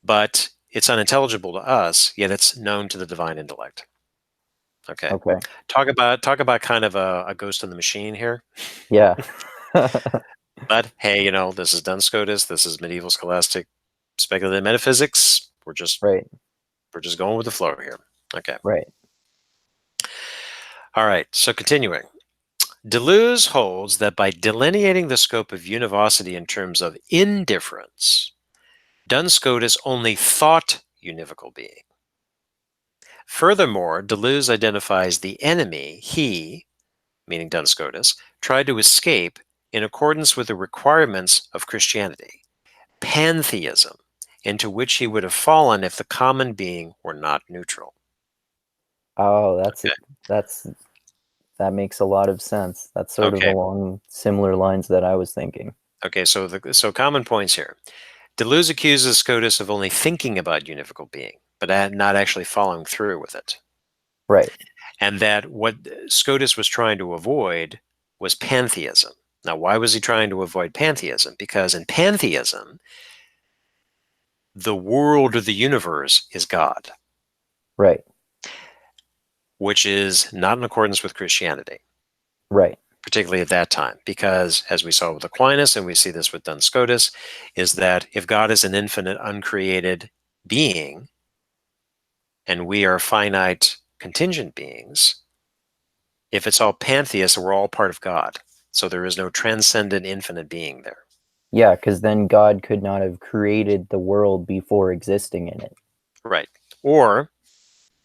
but it's unintelligible to us, yet it's known to the divine intellect. Okay. Okay. Talk about kind of a ghost in the machine here. Yeah. But hey, this is Duns Scotus, this is medieval scholastic speculative metaphysics. Right. We're just going with the flow here. Okay. Right. All right. So continuing. Deleuze holds that by delineating the scope of univocity in terms of indifference, Duns Scotus only thought univocal being. Furthermore, Deleuze identifies the enemy he, meaning Duns Scotus, tried to escape in accordance with the requirements of Christianity, pantheism, into which he would have fallen if the common being were not neutral. Oh, Okay. that's that makes a lot of sense. That's sort of Okay. along similar lines that I was thinking. Okay. So common points here. Deleuze accuses Scotus of only thinking about univocal being, but not actually following through with it. Right. And that what Scotus was trying to avoid was pantheism. Now, why was he trying to avoid pantheism? Because in pantheism, the world or the universe is God, Right. which is not in accordance with Christianity, Right. particularly at that time. Because, as we saw with Aquinas, and we see this with Duns Scotus, is that if God is an infinite, uncreated being, and we are finite, contingent beings, if it's all pantheist, we're all part of God. So there is no transcendent, infinite being there. Yeah, because then God could not have created the world before existing in it. Right. Or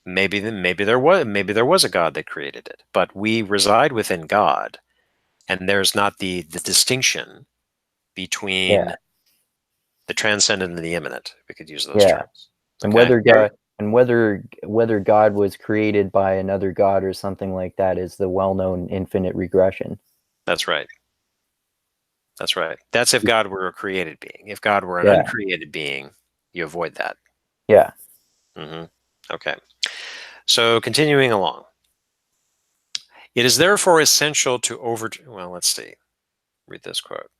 maybe there was a God that created it, but we reside within God, and there's not the distinction Yeah. between the transcendent and the immanent. We could use those Yeah. terms. And Okay. whether God was created by another God or something like that is the well-known infinite regression. That's right. That's right. That's if God were a created being. If God were an Yeah. uncreated being, you avoid that. Yeah. Hmm. Okay. So continuing along. It is therefore essential to well, let's see. Read this quote.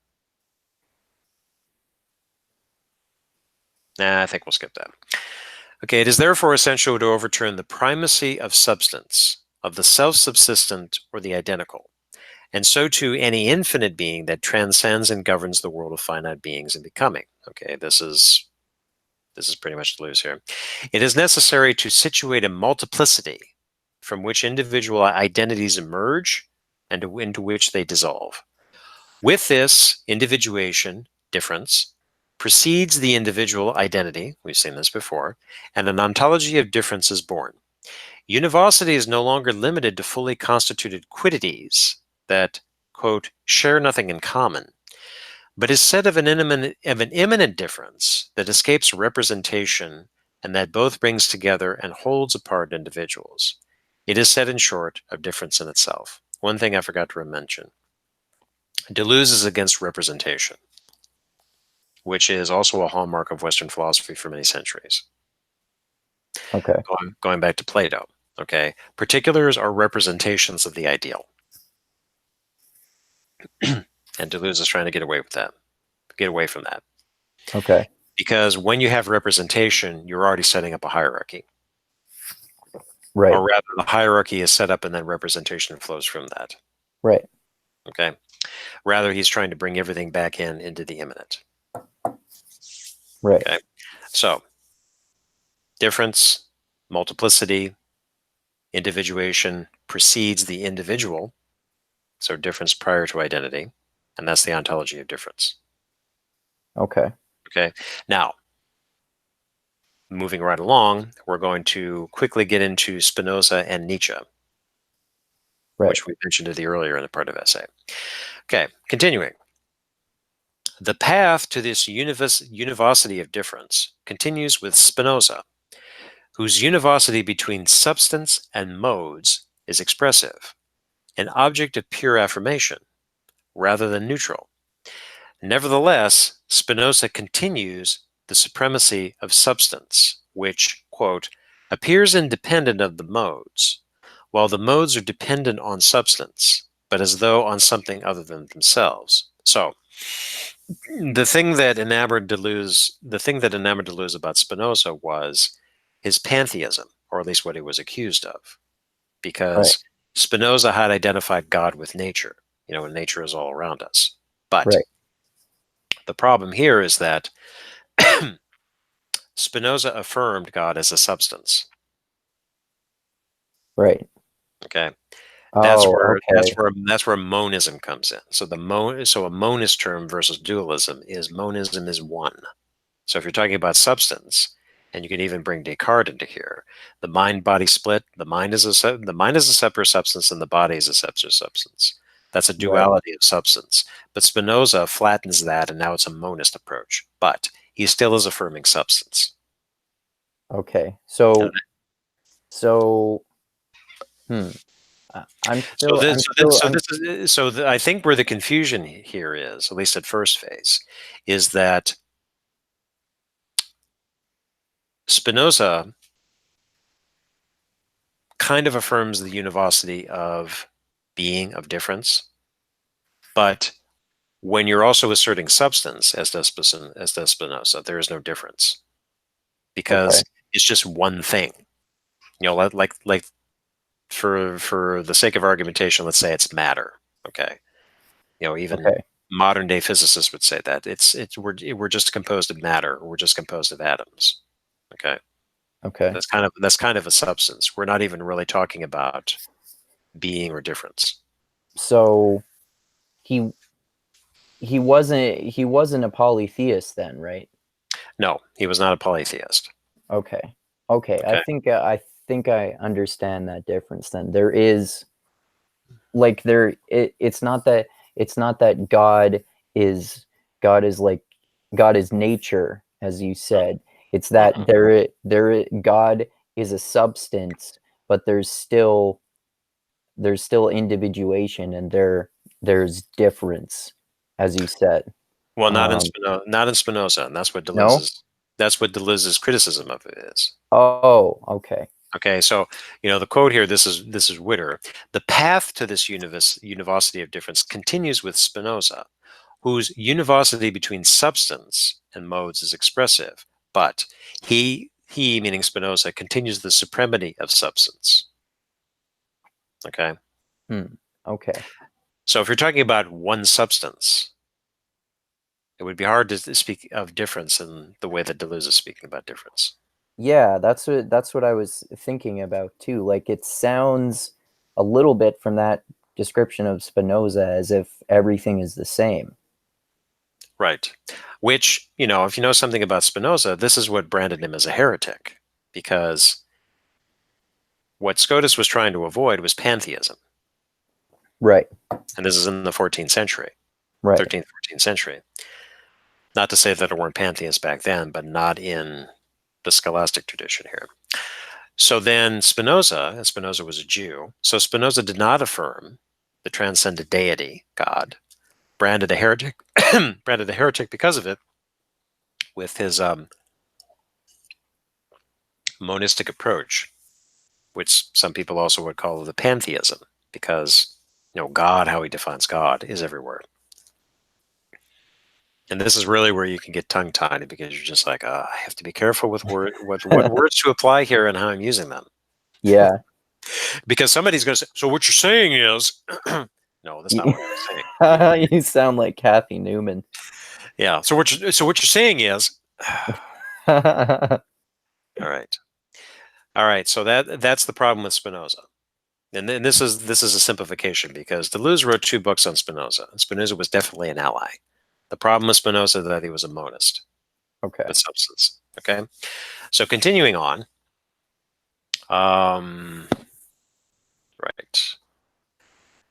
Nah, I think we'll skip that. Okay, it is therefore essential to overturn the primacy of substance, of the self-subsistent or the identical, and so too any infinite being that transcends and governs the world of finite beings and becoming. Okay, this is pretty much Deleuze here. It is necessary to situate a multiplicity from which individual identities emerge and into which they dissolve. With this, individuation, difference, precedes the individual identity, we've seen this before, and an ontology of difference is born. Univocity is no longer limited to fully constituted quiddities that, quote, share nothing in common, but is said of an immanent difference that escapes representation and that both brings together and holds apart individuals. It is said, in short, of difference in itself. One thing I forgot to mention. Deleuze is against representation, which is also a hallmark of Western philosophy for many centuries. Okay. Going back to Plato, okay? Particulars are representations of the ideal. And Deleuze is trying to get away from that. Okay. Because when you have representation, you're already setting up a hierarchy. Right. Or rather, the hierarchy is set up and then representation flows from that. Right. Okay? Rather, he's trying to bring everything back into the immanent. Right. Okay? So, difference, multiplicity, individuation precedes the individual. So, difference prior to identity. And that's the ontology of difference. Okay. Okay? Now, moving right along, we're going to quickly get into Spinoza and Nietzsche, Right. which we mentioned at the earlier in the part of essay. Okay, continuing. The path to this univocity of difference continues with Spinoza, whose univocity between substance and modes is expressive, an object of pure affirmation, rather than neutral. Nevertheless, Spinoza continues the supremacy of substance, which, quote, appears independent of the modes, while the modes are dependent on substance, but as though on something other than themselves. So, the thing that enamored Deleuze about Spinoza was his pantheism, or at least what he was accused of, Right. because Spinoza had identified God with nature, and nature is all around us. But Right. the problem here is that Spinoza affirmed God as a substance. Right. Okay, that's Oh, where that's okay. where that's where monism comes in. So a monist term versus dualism is monism is one. So if you're talking about substance, and you can even bring Descartes into here, the mind-body split. The mind is a separate substance, and the body is a separate substance. That's a Right. duality of substance. But Spinoza flattens that, and now it's a monist approach. But he still is affirming substance. Okay. And So, hmm. I'm so still, this, I'm so this, still, so I'm, this is so the, I think where the confusion here is, at least at first phase, is that Spinoza kind of affirms the univocity of being, of difference, but when you're also asserting substance, as does Spinoza, there is no difference okay. because it's just one thing. Like for the sake of argumentation, let's say it's matter. Okay, even Okay. modern day physicists would say that we're just composed of matter, or we're just composed of atoms. Okay, Okay. that's kind of a substance. We're not even really talking about being or difference. So he, he wasn't a polytheist then, right? No, he was not a polytheist. Okay. Okay. I Okay. think, I think I understand that difference then. There is like it's not that is like God is nature, as you said. It's that Mhm. God is a substance, but there's still individuation, and there's difference, as you said. Well, Um, not in Spinoza, and no? that's what Deleuze's criticism of it is. Oh, okay. Okay, so the quote here. This is Witter. The path to this univocity of difference continues with Spinoza, whose univocity between substance and modes is expressive, but he meaning Spinoza continues the supremacy of substance. Okay, Okay. so if you're talking about one substance, it would be hard to speak of difference in the way that Deleuze is speaking about difference. Yeah, that's what I was thinking about too. Like it sounds a little bit from that description of Spinoza as if everything is the same. Right. Which, if you know something about Spinoza, this is what branded him as a heretic, because what Scotus was trying to avoid was pantheism. Right. And this is in the 14th century, Right. 13th, 14th century. Not to say that there weren't pantheists back then, but not in the scholastic tradition here. So then Spinoza, and Spinoza was a Jew, so Spinoza did not affirm the transcendent deity, God, branded a heretic, branded a heretic because of it, with his monistic approach, which some people also would call the pantheism, because God, how he defines God, is everywhere. And this is really where you can get tongue-tied, because you're just like, I have to be careful with what words to apply here and how I'm using them. Yeah. Because somebody's going to say, so what you're saying is, no, that's not what I'm saying. You sound like Kathy Newman. Yeah. So what you're saying is, all right. So that's the problem with Spinoza. And then this is a simplification, because Deleuze wrote 2 books on Spinoza, and Spinoza was definitely an ally. The problem with Spinoza is that he was a monist. Okay. With substance. Okay. So continuing on. Right.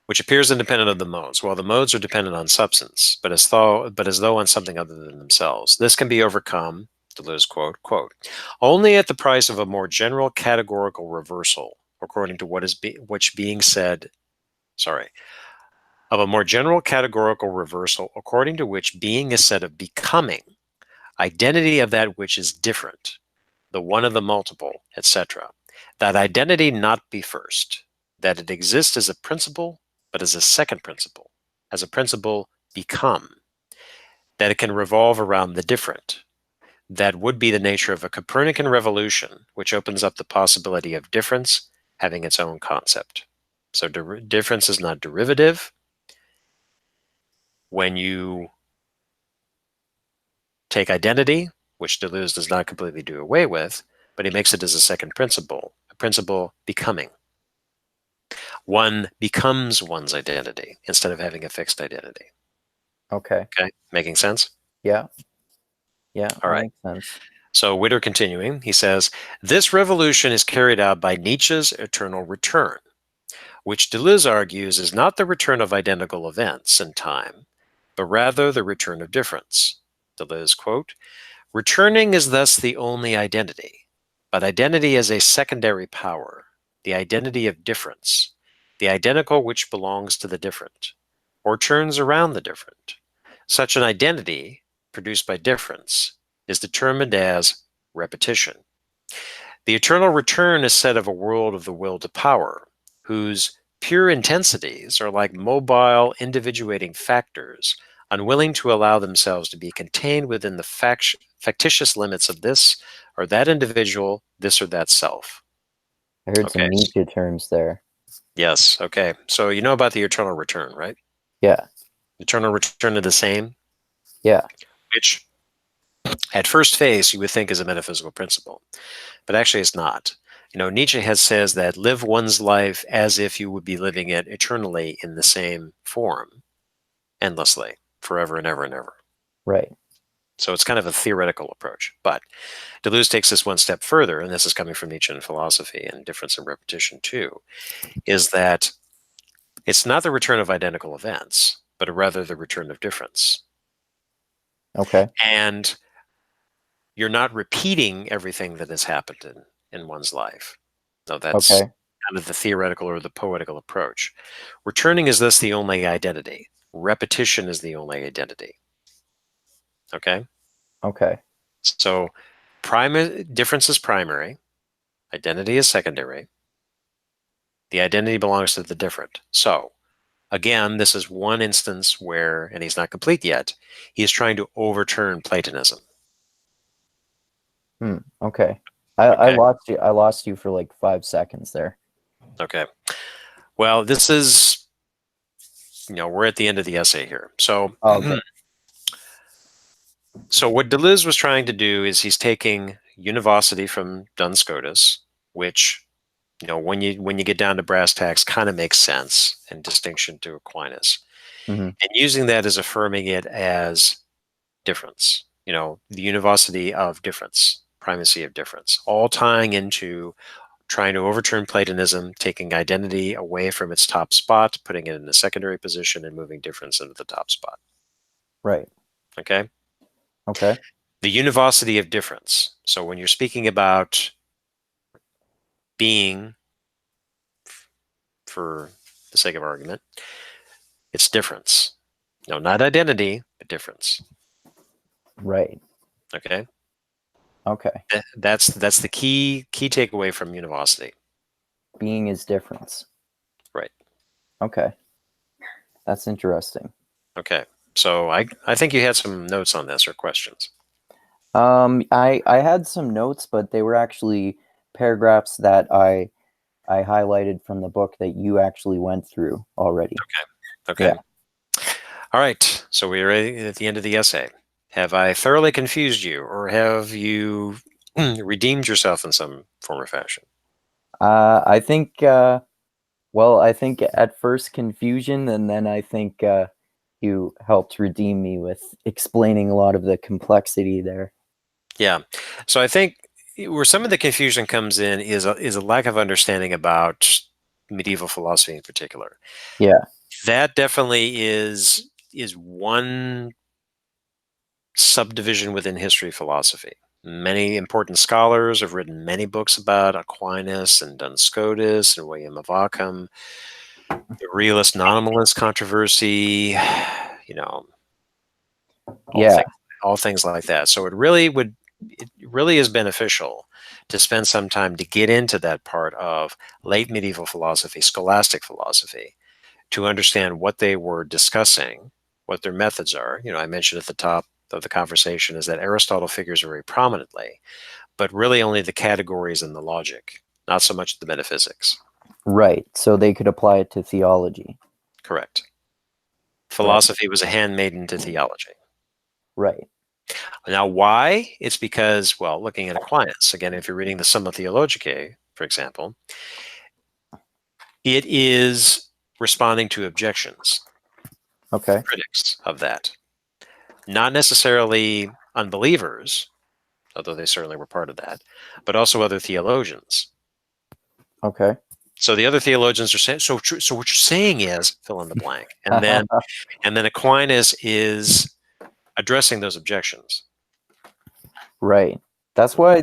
Which appears independent of the modes. Well, the modes are dependent on substance, but as though on something other than themselves. This can be overcome, Deleuze quote, only at the price of a more general categorical reversal, according to of a more general categorical reversal, according to which being is said of becoming, identity of that which is different, the one of the multiple, etc. That identity not be first, that it exists as a principle, but as a second principle, as a principle become, that it can revolve around the different. That would be the nature of a Copernican revolution, which opens up the possibility of difference having its own concept. So difference is not derivative. When you take identity, which Deleuze does not completely do away with, but he makes it as a second principle, a principle becoming. One becomes one's identity instead of having a fixed identity. Okay. Okay, making sense? Yeah. Yeah, All that right. makes sense. So Witter continuing, he says, this revolution is carried out by Nietzsche's eternal return, which Deleuze argues is not the return of identical events in time, but rather the return of difference. Deleuze quote, returning is thus the only identity, but identity is a secondary power, the identity of difference, the identical which belongs to the different, or turns around the different. Such an identity, produced by difference, is determined as repetition. The eternal return is said of a world of the will to power, whose pure intensities are like mobile, individuating factors, unwilling to allow themselves to be contained within the factitious limits of this or that individual, this or that self. I heard Okay. some Nietzsche terms there. Yes. Okay. So you know about the eternal return, right? Yeah. Eternal return of the same, Yeah. which at first phase you would think is a metaphysical principle, but actually it's not. Nietzsche says that live one's life as if you would be living it eternally in the same form, endlessly, forever and ever and ever. Right. So it's kind of a theoretical approach. But Deleuze takes this one step further, and this is coming from Nietzsche in philosophy and difference and repetition too, is that it's not the return of identical events, but rather the return of difference. Okay. And you're not repeating everything that has happened in one's life. No, that's Okay. kind of the theoretical or the poetical approach. Returning is thus the only identity. Repetition is the only identity. Okay? Okay. So difference is primary, identity is secondary. The identity belongs to the different. So, again, this is one instance where, and he's not complete yet, he is trying to overturn Platonism. Okay. I Okay. lost you. I lost you for like 5 seconds there. Okay. Well, this is, we're at the end of the essay here. So, Okay. so what Deleuze was trying to do is he's taking Univocity from Duns Scotus, which when you get down to brass tacks, kind of makes sense in distinction to Aquinas. Mm-hmm. And using that as affirming it as difference, the univocity of difference, primacy of difference, all tying into trying to overturn Platonism, taking identity away from its top spot, putting it in a secondary position, and moving difference into the top spot. Right. Okay? Okay. The univocity of difference. So when you're speaking about being, for the sake of argument, it's difference. No, not identity, but difference. Right. Okay? Okay. That's the key takeaway from univocity. Being is difference. Right. Okay. That's interesting. Okay. So I think you had some notes on this or questions. I had some notes, but they were actually paragraphs that I highlighted from the book that you actually went through already. Okay. Yeah. All right. So we're at the end of the essay. Have I thoroughly confused you, or have you redeemed yourself in some form or fashion? I think. Well, I think at first confusion, and then I think you helped redeem me with explaining a lot of the complexity there. Yeah. So I think where some of the confusion comes in is a lack of understanding about medieval philosophy in particular. Yeah. That definitely is one subdivision within history philosophy. Many important scholars have written many books about Aquinas and Duns Scotus and William of Ockham, the realist nominalist controversy, you know, all Yeah. things all things like that. So it really is beneficial to spend some time to get into that part of late medieval philosophy, scholastic philosophy, to understand what they were discussing, what their methods are. I mentioned at the top of the conversation is that Aristotle figures very prominently, but really only the categories and the logic, not so much the metaphysics. Right. So they could apply it to theology. Correct. Right. Philosophy was a handmaiden to theology. Right. Now, why? It's because, well, looking at Aquinas, again, if you're reading the Summa Theologicae, for example, it is responding to objections, Okay. critics of that. Not necessarily unbelievers, although they certainly were part of that, but also other theologians. Okay. So the other theologians are saying, so what you're saying is fill in the blank. And then Aquinas is addressing those objections. Right. That's why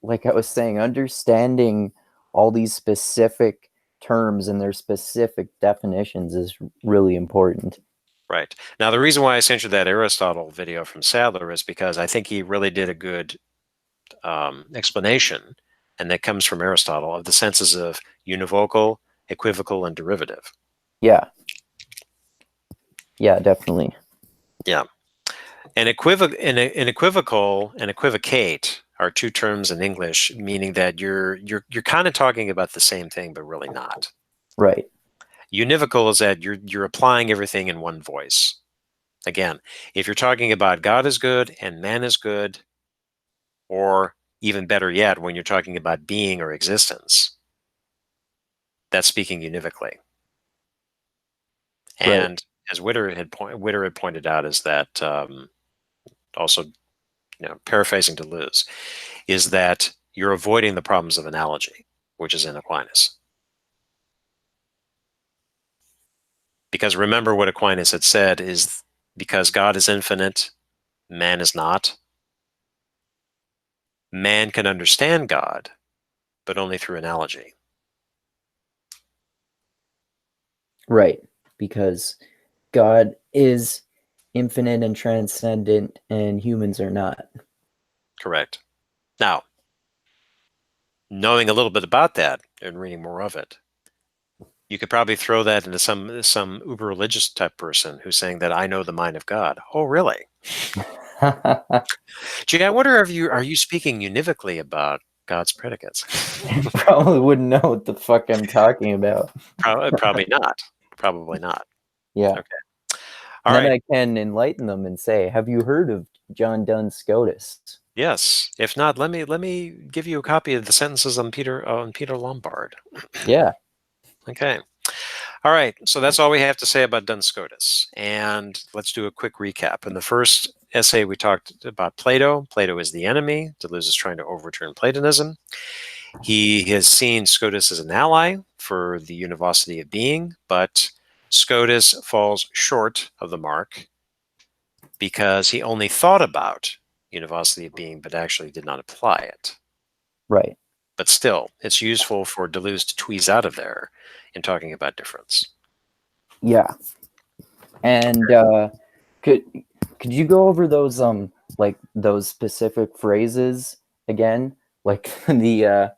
like I was saying, understanding all these specific terms and their specific definitions is really important. Right. Now, the reason why I sent you that Aristotle video from Sadler is because I think he really did a good explanation, and that comes from Aristotle, of the senses of univocal, equivocal, and derivative. Yeah. Yeah, definitely. Yeah. And equivocal and equivocate are two terms in English, meaning that you're kind of talking about the same thing, but really not. Right. Univocal is that you're applying everything in one voice. Again, if you're talking about God is good and man is good, or even better yet, when you're talking about being or existence, that's speaking univocally. Right. And as Witter had pointed out, is that also, paraphrasing Deleuze, is that you're avoiding the problems of analogy, which is in Aquinas. Because remember what Aquinas had said is, because God is infinite, man is not. Man can understand God, but only through analogy. Right. Because God is infinite and transcendent and humans are not. Correct. Now, knowing a little bit about that and reading more of it, you could probably throw that into some uber religious type person who's saying that I know the mind of God. Oh, really? Gee, I wonder if are you speaking univocally about God's predicates? Probably wouldn't know what the fuck I'm talking about. Probably not. Probably not. Yeah. Okay. All And then right. I can enlighten them and say, have you heard of John Duns Scotus? Yes. If not, let me give you a copy of the sentences on Peter Lombard. Yeah. Okay. All right. So that's all we have to say about Duns Scotus. And let's do a quick recap. In the first essay, we talked about Plato. Plato is the enemy. Deleuze is trying to overturn Platonism. He has seen Scotus as an ally for the univocity of being, but Scotus falls short of the mark because he only thought about univocity of being, but actually did not apply it. Right. But still, it's useful for Deleuze to tweeze out of there in talking about difference. Yeah. And could you go over those like those specific phrases again? Like the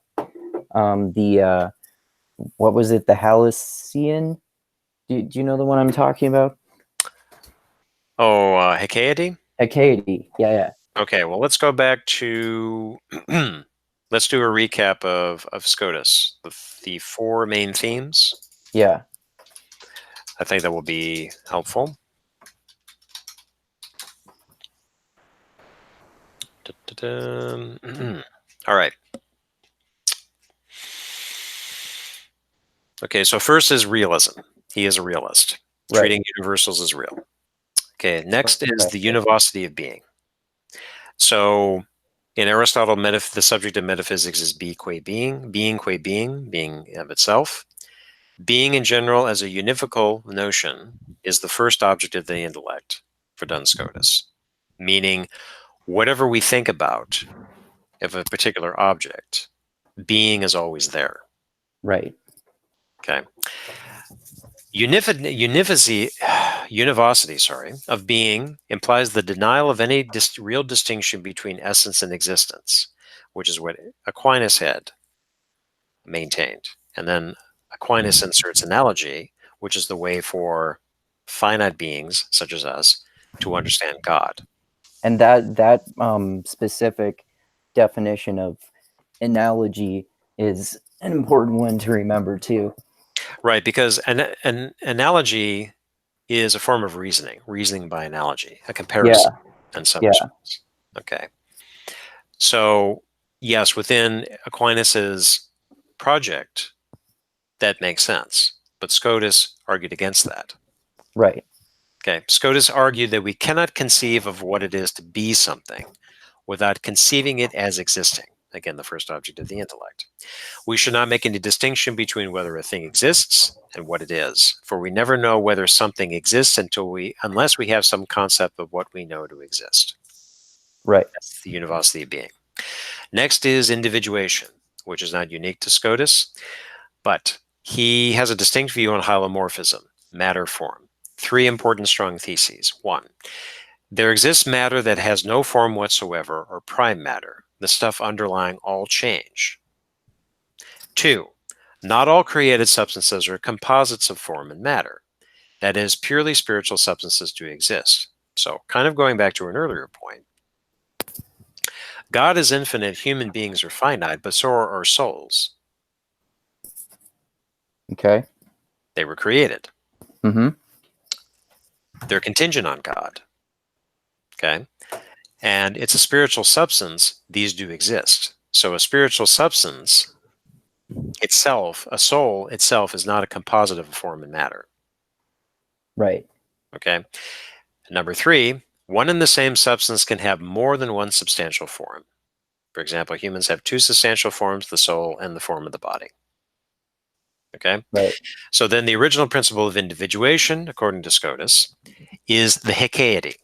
what was it? The Halcyone? Do you know the one I'm talking about? Oh, Hecate? Hecate. Yeah. Okay, well, let's go back to let's do a recap of Scotus, the four main themes. Yeah. I think that will be helpful. All right. Okay, so first is realism. He is a realist, Right. treating universals as real. Okay, next is Right. the univocity of being. So in Aristotle, the subject of metaphysics is be qua being, being of itself. Being in general as a univocal notion is the first object of the intellect for Duns Scotus, meaning whatever we think about of a particular object, being is always there. Right. Okay. Univocity, of being implies the denial of any real distinction between essence and existence, which is what Aquinas had maintained. And then Aquinas inserts analogy, which is the way for finite beings such as us to understand God. And that specific definition of analogy is an important one to remember too. Right, because an analogy is a form of reasoning by analogy, a comparison Yeah. in some Yeah. respects. Okay. So, yes, within Aquinas's project, that makes sense. But Scotus argued against that. Right. Okay. Scotus argued that we cannot conceive of what it is to be something without conceiving it as existing. Again, the first object of the intellect. We should not make any distinction between whether a thing exists and what it is, for we never know whether something exists unless we have some concept of what we know to exist. Right. That's the univocity of being. Next is individuation, which is not unique to Scotus, but he has a distinct view on holomorphism, matter form. Three important strong theses. One, there exists matter that has no form whatsoever, or prime matter, the stuff underlying all change. Two, not all created substances are composites of form and matter. That is, purely spiritual substances do exist. So, kind of going back to an earlier point, God is infinite, human beings are finite, but so are our souls. Okay. They were created. Mm-hmm. They're contingent on God. Okay. And it's a spiritual substance. These do exist. So a spiritual substance itself, a soul itself, is not a composite of a form and matter. Right. Okay. Number three, one and the same substance can have more than one substantial form. For example, humans have two substantial forms, the soul and the form of the body. Okay. Right. So then the original principle of individuation, according to Scotus, is the Hecate,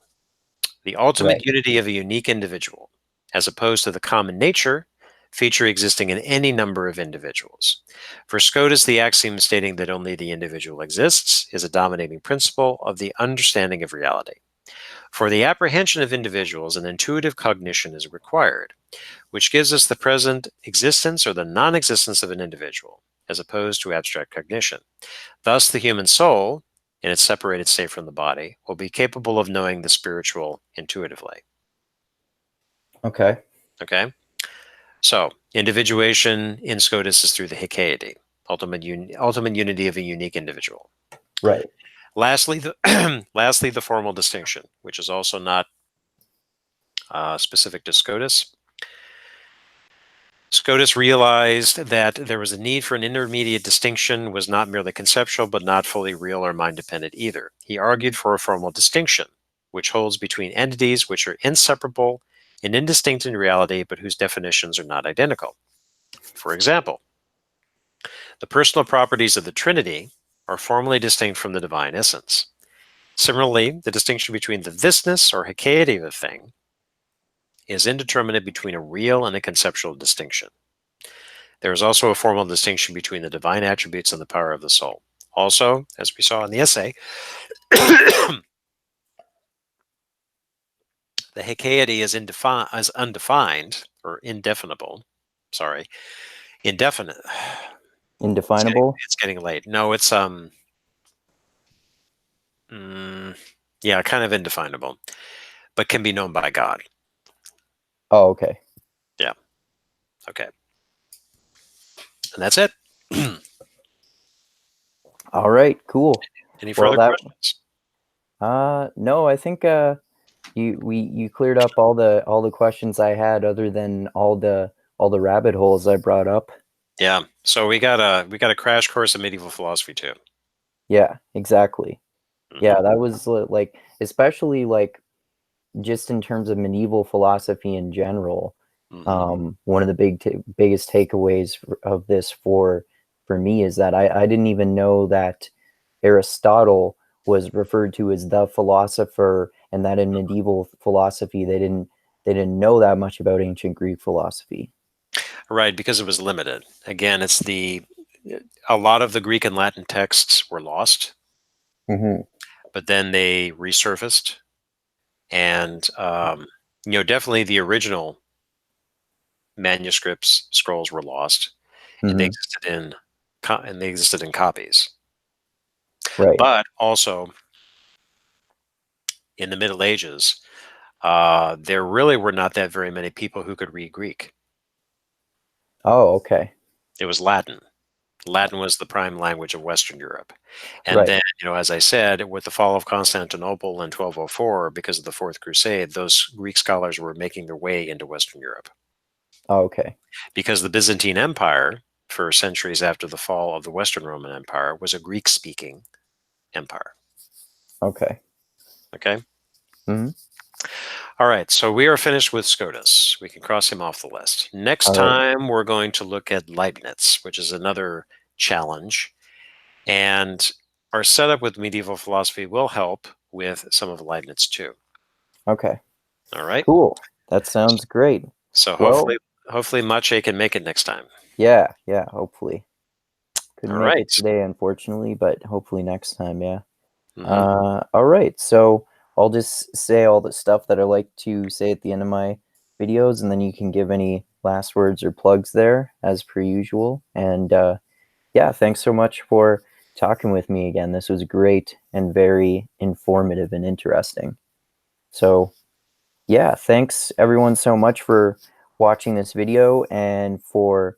the ultimate Right. unity of a unique individual, as opposed to the common nature feature existing in any number of individuals. For Scotus, the axiom stating that only the individual exists is a dominating principle of the understanding of reality. For the apprehension of individuals, an intuitive cognition is required, which gives us the present existence or the non-existence of an individual, as opposed to abstract cognition. Thus, the human soul, in its separated state from the body, will be capable of knowing the spiritual intuitively. Okay. Okay? So, individuation in Scotus is through the Hecate, ultimate unity of a unique individual. Right. Lastly, the formal distinction, which is also not specific to Scotus. Scotus realized that there was a need for an intermediate distinction, was not merely conceptual, but not fully real or mind-dependent either. He argued for a formal distinction, which holds between entities which are inseparable and indistinct in reality, but whose definitions are not identical. For example, the personal properties of the Trinity are formally distinct from the divine essence. Similarly, the distinction between the thisness or hekeity of a thing is indeterminate between a real and a conceptual distinction. There is also a formal distinction between the divine attributes and the power of the soul. Also, as we saw in the essay, the hekeity is undefined or indefinable. Sorry, indefinite. Indefinable? It's getting late. No, it's yeah, kind of indefinable, but can be known by God. Oh, okay. Yeah. Okay. And that's it. All right, cool. Any further questions? No, I think you cleared up all the questions I had, other than all the rabbit holes I brought up. Yeah. So we got a crash course in medieval philosophy too. Yeah, exactly. Mm-hmm. Yeah, that was like, especially like just in terms of medieval philosophy in general. Mm-hmm. One of the biggest takeaways of this for me is that I didn't even know that Aristotle was referred to as the philosopher, and that in medieval philosophy they didn't know that much about ancient Greek philosophy. Right, because it was limited. Again, it's a lot of the Greek and Latin texts were lost, but then they resurfaced, and definitely the original manuscripts, scrolls were lost, and they existed in copies. Right. But also in the Middle Ages, there really were not that very many people who could read Greek. Oh, okay. It was Latin. Latin was the prime language of Western Europe. And Right. then, as I said, with the fall of Constantinople in 1204, because of the Fourth Crusade, those Greek scholars were making their way into Western Europe. Oh, okay. Because the Byzantine Empire, for centuries after the fall of the Western Roman Empire, was a Greek-speaking empire. Okay. Okay? Mm-hmm. All right, so we are finished with Scotus. We can cross him off the list. Next All right. time, we're going to look at Leibniz, which is another challenge. And our setup with medieval philosophy will help with some of Leibniz too. Okay. All right. Cool. That sounds great. So Well, hopefully Mache can make it next time. yeah, hopefully. Couldn't All make right. it today, unfortunately, but hopefully next time, yeah. Mm-hmm. All right, so I'll just say all the stuff that I like to say at the end of my videos, and then you can give any last words or plugs there, as per usual. And yeah, thanks so much for talking with me again. This was great and very informative and interesting. So yeah, thanks everyone so much for watching this video and for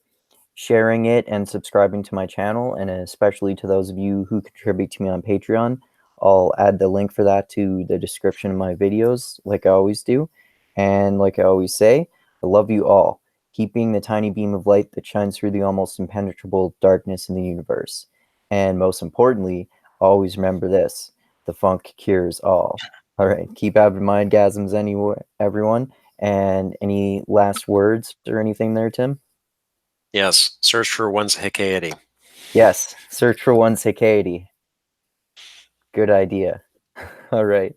sharing it and subscribing to my channel, and especially to those of you who contribute to me on Patreon. I'll add the link for that to the description of my videos, like I always do. And like I always say, I love you all, keep being the tiny beam of light that shines through the almost impenetrable darkness in the universe. And most importantly, always remember this: the funk cures all. All right, keep having mindgasms anywhere, everyone. And any last words or anything there, Tim? Yes. Search for one's hekeity. Yes, search for one's hekeity. Good idea. All right.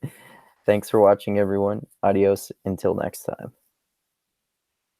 Thanks for watching, everyone. Adios until next time.